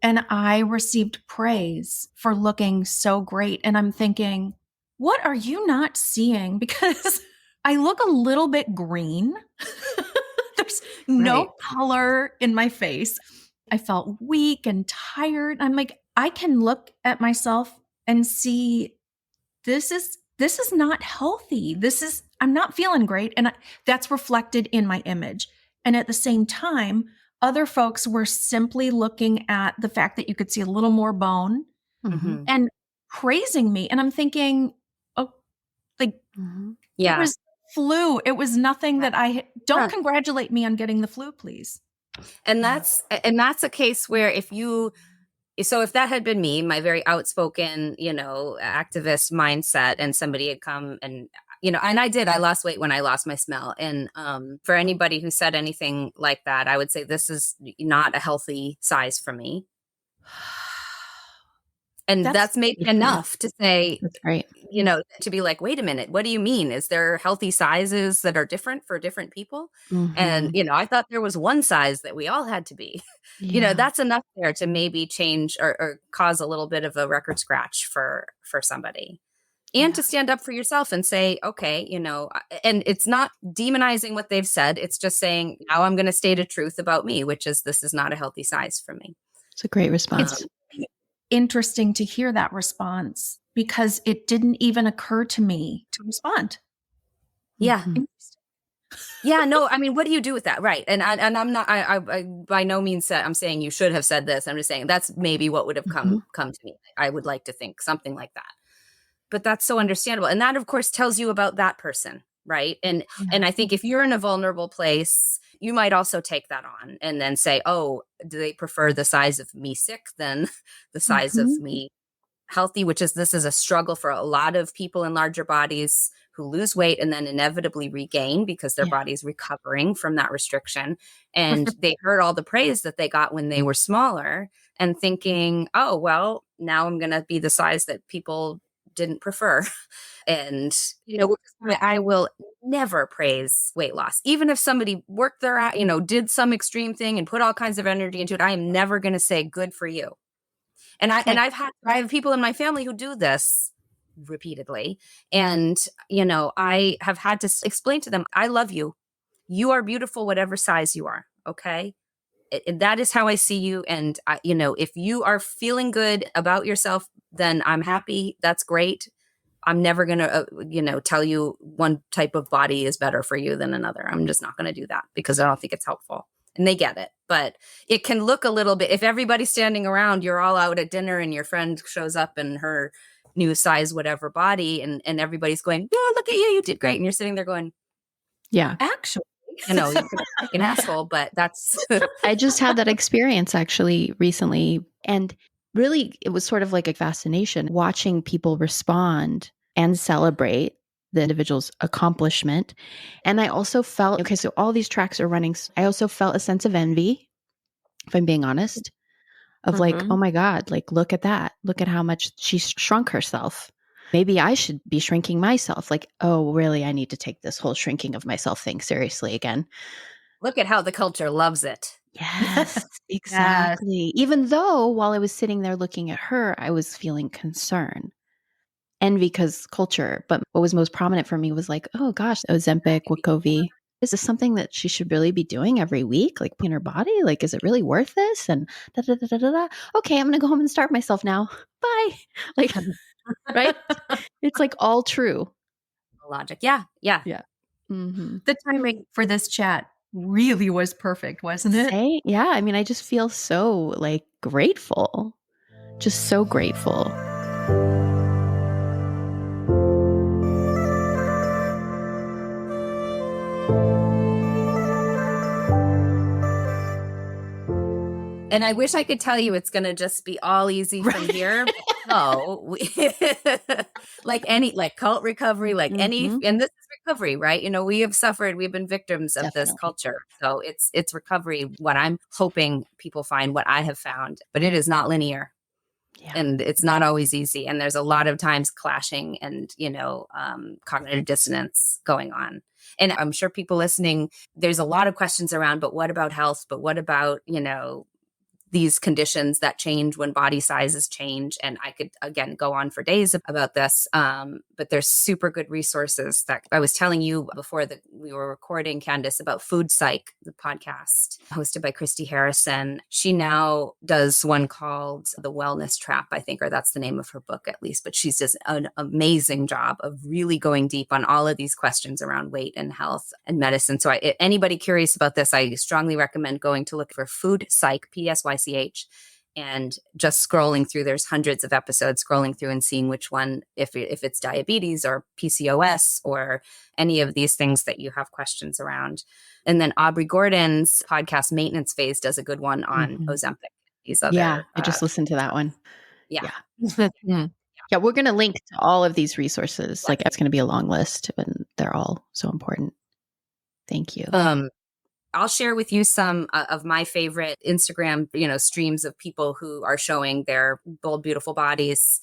and I received praise for looking so great. And I'm thinking, what are you not seeing? Because I look a little bit green. There's no color in my face. I felt weak and tired. I'm like, I can look at myself and see this is not healthy. I'm not feeling great. And that's reflected in my image. And at the same time, other folks were simply looking at the fact that you could see a little more bone and praising me. And I'm thinking, oh, like, it was flu. It was nothing that don't congratulate me on getting the flu, please. And that's a case where if that had been me, my very outspoken, activist mindset, and somebody had come and And I lost weight when I lost my smell. And for anybody who said anything like that, I would say this is not a healthy size for me. And that's maybe enough to say, that's right. To be like, wait a minute, what do you mean? Is there healthy sizes that are different for different people? And, I thought there was one size that we all had to be. That's enough there to maybe change or cause a little bit of a record scratch for somebody. And to stand up for yourself and say, okay, and it's not demonizing what they've said. It's just saying, now I'm going to state a truth about me, which is this is not a healthy size for me. It's a great response. It's interesting to hear that response because it didn't even occur to me to respond. Yeah. Yeah, no, I mean, what do you do with that? Right. And I'm not, I by no means I'm saying you should have said this. I'm just saying that's maybe what would have come to me. I would like to think something like that. But that's so understandable. And that, of course, tells you about that person, right? And I think if you're in a vulnerable place, you might also take that on and then say, oh, do they prefer the size of me sick than the size of me healthy? This is a struggle for a lot of people in larger bodies who lose weight and then inevitably regain because their body's recovering from that restriction. And they heard all the praise that they got when they were smaller and thinking, oh, well, now I'm going to be the size that people didn't prefer. And, I will never praise weight loss. Even if somebody worked their, did some extreme thing and put all kinds of energy into it, I am never going to say good for you. And I have people in my family who do this repeatedly. And, I have had to explain to them, I love you. You are beautiful, whatever size you are. Okay. And that is how I see you. And, if you are feeling good about yourself, then I'm happy. That's great. I'm never going to, tell you one type of body is better for you than another. I'm just not going to do that because I don't think it's helpful. And they get it. But it can look a little bit, if everybody's standing around, you're all out at dinner and your friend shows up in her new size, whatever body, and everybody's going, oh, look at you did great. And you're sitting there going, yeah, actually. You're like an asshole, but that's. I just had that experience actually recently. And really, it was sort of like a fascination watching people respond and celebrate the individual's accomplishment. And I also felt, okay, so all these tracks are running. I also felt a sense of envy, if I'm being honest, of like, oh my God, like, look at that. Look at how much she shrunk herself. Maybe I should be shrinking myself. Like, oh, really? I need to take this whole shrinking of myself thing seriously again. Look at how the culture loves it. Yes, exactly. Yes. Even though while I was sitting there looking at her, I was feeling concern. Envy because culture. But what was most prominent for me was like, oh gosh, Ozempic, Wegovy. Is this something that she should really be doing every week? Like in her body? Like, is it really worth this? And da da da da da da. Okay, I'm going to go home and starve myself now. Bye. Like, right? It's like all true. Logic. Yeah. Mm-hmm. The timing for this chat really was perfect, wasn't it? Yeah. I mean, I just feel so like grateful. Just so grateful. And I wish I could tell you it's going to just be all easy from here. No, like cult recovery, and this is recovery, right? We have suffered, we've been victims of this culture. So it's recovery. What I'm hoping people find, what I have found, but it is not linear. Yeah. And it's not always easy. And there's a lot of times clashing and, cognitive dissonance going on. And I'm sure people listening, there's a lot of questions around, but what about health? But what about, these conditions that change when body sizes change? And I could, again, go on for days about this. But there's super good resources that I was telling you before that we were recording, Candice, about Food Psych, the podcast hosted by Christy Harrison. She now does one called The Wellness Trap, I think, or that's the name of her book at least. But she's just an amazing job of really going deep on all of these questions around weight and health and medicine. So anybody curious about this, I strongly recommend going to look for Food Psych, PSYCH, and just scrolling through. There's hundreds of episodes, scrolling through and seeing which one, if it's diabetes or PCOS or any of these things that you have questions around. And then Aubrey Gordon's podcast Maintenance Phase does a good one on Ozempic. These other, I just listened to that one. Yeah. Yeah, we're going to link to all of these resources. Like it's going to be a long list, and they're all so important. Thank you. I'll share with you some of my favorite Instagram, streams of people who are showing their bold, beautiful bodies.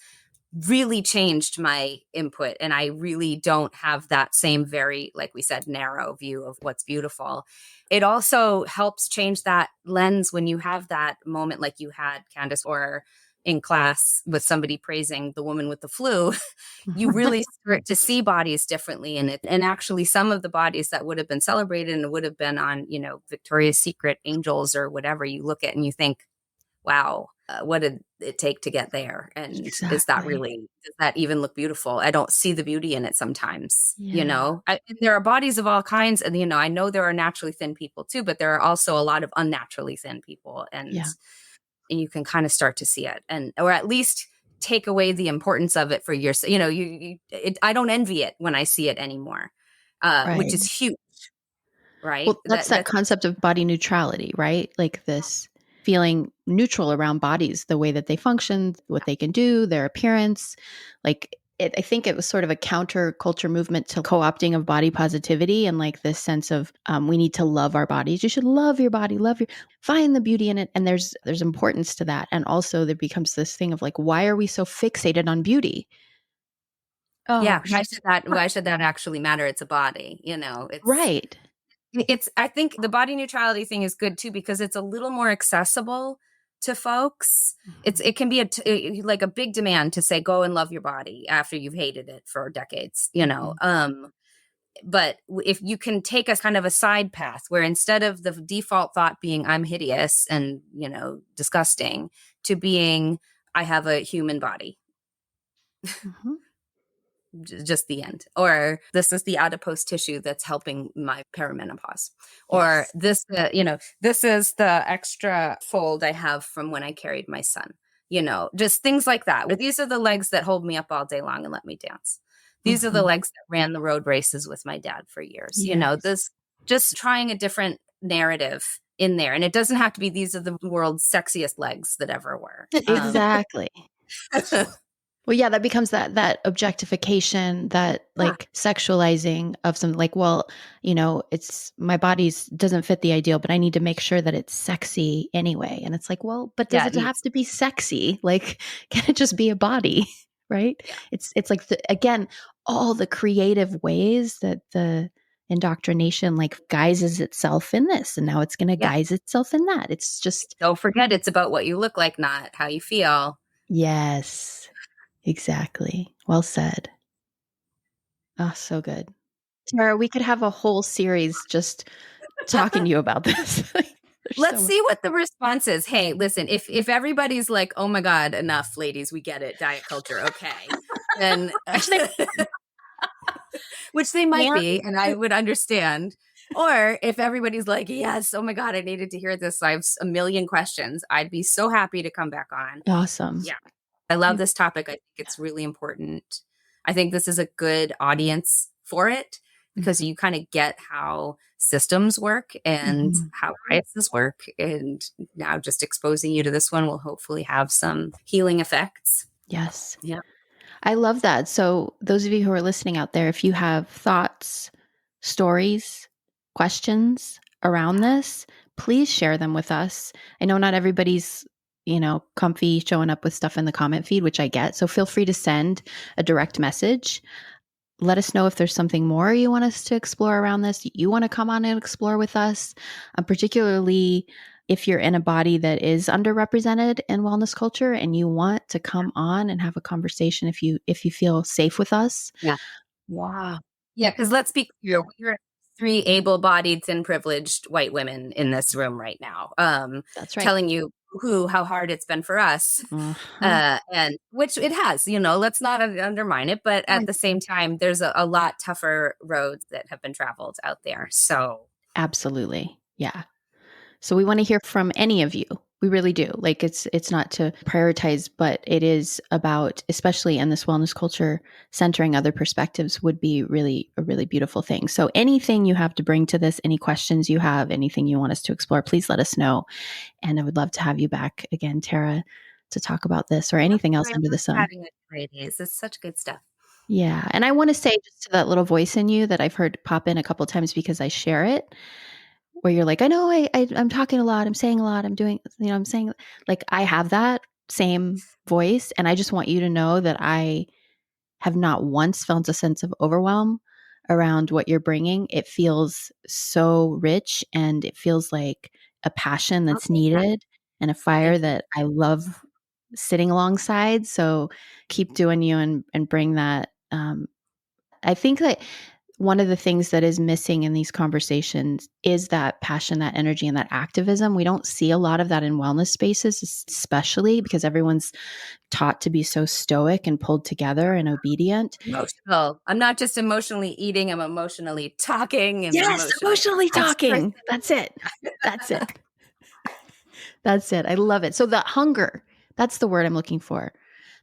Really changed my input. And I really don't have that same very, like we said, narrow view of what's beautiful. It also helps change that lens when you have that moment like you had, Candice, or in class with somebody praising the woman with the flu. You really start to see bodies differently in it. And actually some of the bodies that would have been celebrated and would have been on, Victoria's Secret angels or whatever, you look at and you think, wow, what did it take to get there? And is that really, does that even look beautiful? I don't see the beauty in it sometimes, there are bodies of all kinds. And, I know there are naturally thin people too, but there are also a lot of unnaturally thin people. And you can kind of start to see it or at least take away the importance of it for yourself. I don't envy it when I see it anymore, which is huge. Right. Well, that's that concept of body neutrality, right? Like this feeling neutral around bodies, the way that they function, what they can do, their appearance. Like I think it was sort of a counterculture movement to co-opting of body positivity and like this sense of we need to love our bodies. You should love your body, find the beauty in it. And there's importance to that. And also there becomes this thing of like, why are we so fixated on beauty? Oh, yeah. Why should that actually matter? It's a body, it's right. I think the body neutrality thing is good too, because it's a little more accessible to folks. It can be like a big demand to say, go and love your body after you've hated it for decades, but if you can take a kind of a side path where instead of the default thought being I'm hideous and, disgusting to being, I have a human body. Just the end. Or this is the adipose tissue that's helping my perimenopause. Or this, this is the extra fold I have from when I carried my son, just things like that. These are the legs that hold me up all day long and let me dance. These are the legs that ran the road races with my dad for years. This just trying a different narrative in there. And it doesn't have to be, these are the world's sexiest legs that ever were. Exactly. Well, yeah, that becomes that objectification, that like sexualizing of something like, well, it's my body's doesn't fit the ideal, but I need to make sure that it's sexy anyway. And it's like, well, but does it have to be sexy? Like, can it just be a body? Right. Yeah. It's like, again, all the creative ways that the indoctrination like guises itself in this. And now it's going to guise itself in that. It's just. Don't forget, it's about what you look like, not how you feel. Yes. Exactly. Well said. Oh, so good. Tara, we could have a whole series just talking to you about this. Let's see what the response is. Hey, listen, if everybody's like, oh my God, enough, ladies, we get it, diet culture, okay. Then which they might be, and I would understand. Or if everybody's like, yes, oh my God, I needed to hear this. I have a million questions. I'd be so happy to come back on. Awesome. Yeah. I love this topic. I think it's really important. I think this is a good audience for it because you kind of get how systems work and how biases work. And now just exposing you to this one will hopefully have some healing effects. Yes. Yeah. I love that. So those of you who are listening out there, if you have thoughts, stories, questions around this, please share them with us. I know not everybody's comfy showing up with stuff in the comment feed, which I get. So feel free to send a direct message. Let us know if there's something more you want us to explore around this. You want to come on and explore with us, particularly if you're in a body that is underrepresented in wellness culture and you want to come on and have a conversation if you feel safe with us. Yeah. Wow. Yeah, because let's be clear, we're 3 able-bodied and privileged white women in this room right now. That's right. Telling you how hard it's been for us. And which it has, let's not undermine it, but at the same time, there's a lot tougher roads that have been traveled out there. So absolutely. Yeah. So we want to hear from any of you. We really do. Like it's not to prioritize, but it is about, especially in this wellness culture, centering other perspectives would be really a really beautiful thing. So anything you have to bring to this, any questions you have, anything you want us to explore, please let us know. And I would love to have you back again, Tara, to talk about this or anything else I under the love sun. chatting with you ladies. It's such good stuff. Yeah. And I want to say just to that little voice in you that I've heard pop in a couple of times because I share it, where you're like, I know I'm talking a lot, I'm saying a lot, I'm doing, I'm saying, like, I have that same voice. And I just want you to know that I have not once felt a sense of overwhelm around what you're bringing. It feels so rich, and it feels like a passion that's needed and a fire that I love sitting alongside. So keep doing you and bring that. I think that one of the things that is missing in these conversations is that passion, that energy, and that activism. We don't see a lot of that in wellness spaces, especially because everyone's taught to be so stoic and pulled together and obedient. Emotional. I'm not just emotionally eating, I'm emotionally talking and Emotionally talking. That's it. That's it. That's it. I love it. So the hunger, that's the word I'm looking for.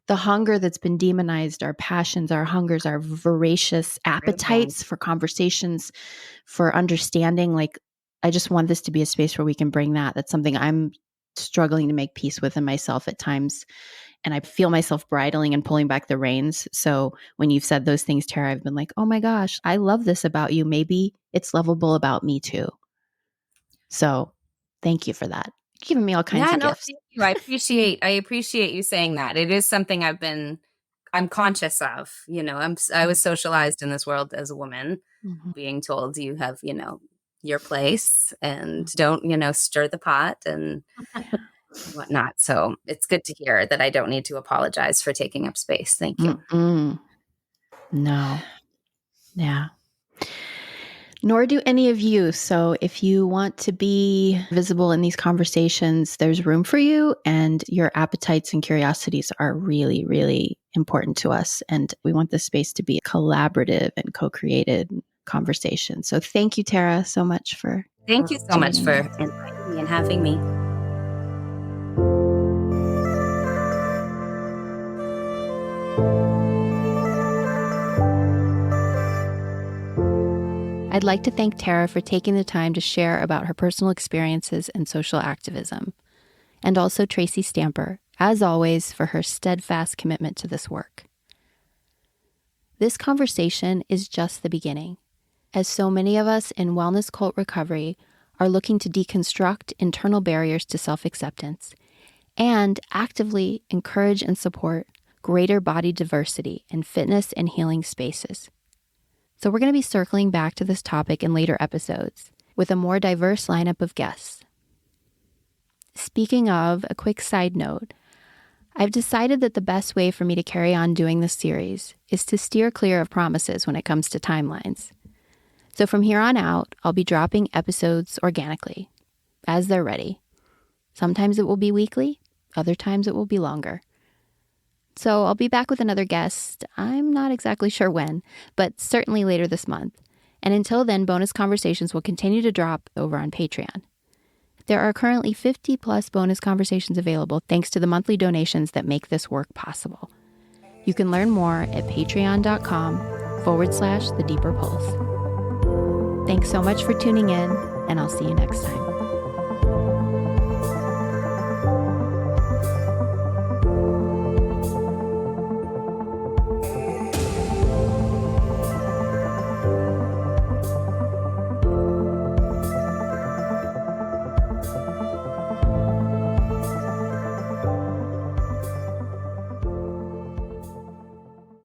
The hunger that's been demonized, our passions, our hungers, our voracious appetites for conversations, for understanding. Like, I just want this to be a space where we can bring that. That's something I'm struggling to make peace with in myself at times. And I feel myself bridling and pulling back the reins. So when you've said those things, Tara, I've been like, oh my gosh, I love this about you. Maybe it's lovable about me too. So thank you for that. You're giving me all kinds of gifts. Thank you. I appreciate you saying that. It is something I'm conscious of. I was socialized in this world as a woman, being told you have, your place and don't, stir the pot and whatnot. So it's good to hear that I don't need to apologize for taking up space. Thank you. No. Yeah. Nor do any of you. So if you want to be visible in these conversations, there's room for you, and your appetites and curiosities are really, really important to us. And we want this space to be a collaborative and co-created conversation. So thank you, Tara, so much for Thank you so much for inviting me and having me. I'd like to thank Tara for taking the time to share about her personal experiences and social activism, and also Tracy Stamper, as always, for her steadfast commitment to this work. This conversation is just the beginning, as so many of us in wellness cult recovery are looking to deconstruct internal barriers to self-acceptance and actively encourage and support greater body diversity in fitness and healing spaces. So we're going to be circling back to this topic in later episodes with a more diverse lineup of guests. Speaking of, a quick side note, I've decided that the best way for me to carry on doing this series is to steer clear of promises when it comes to timelines. So from here on out, I'll be dropping episodes organically, as they're ready. Sometimes it will be weekly, other times it will be longer. So I'll be back with another guest. I'm not exactly sure when, but certainly later this month. And until then, bonus conversations will continue to drop over on Patreon. There are currently 50 plus bonus conversations available thanks to the monthly donations that make this work possible. You can learn more at patreon.com/The Deeper Pulse. Thanks so much for tuning in, and I'll see you next time.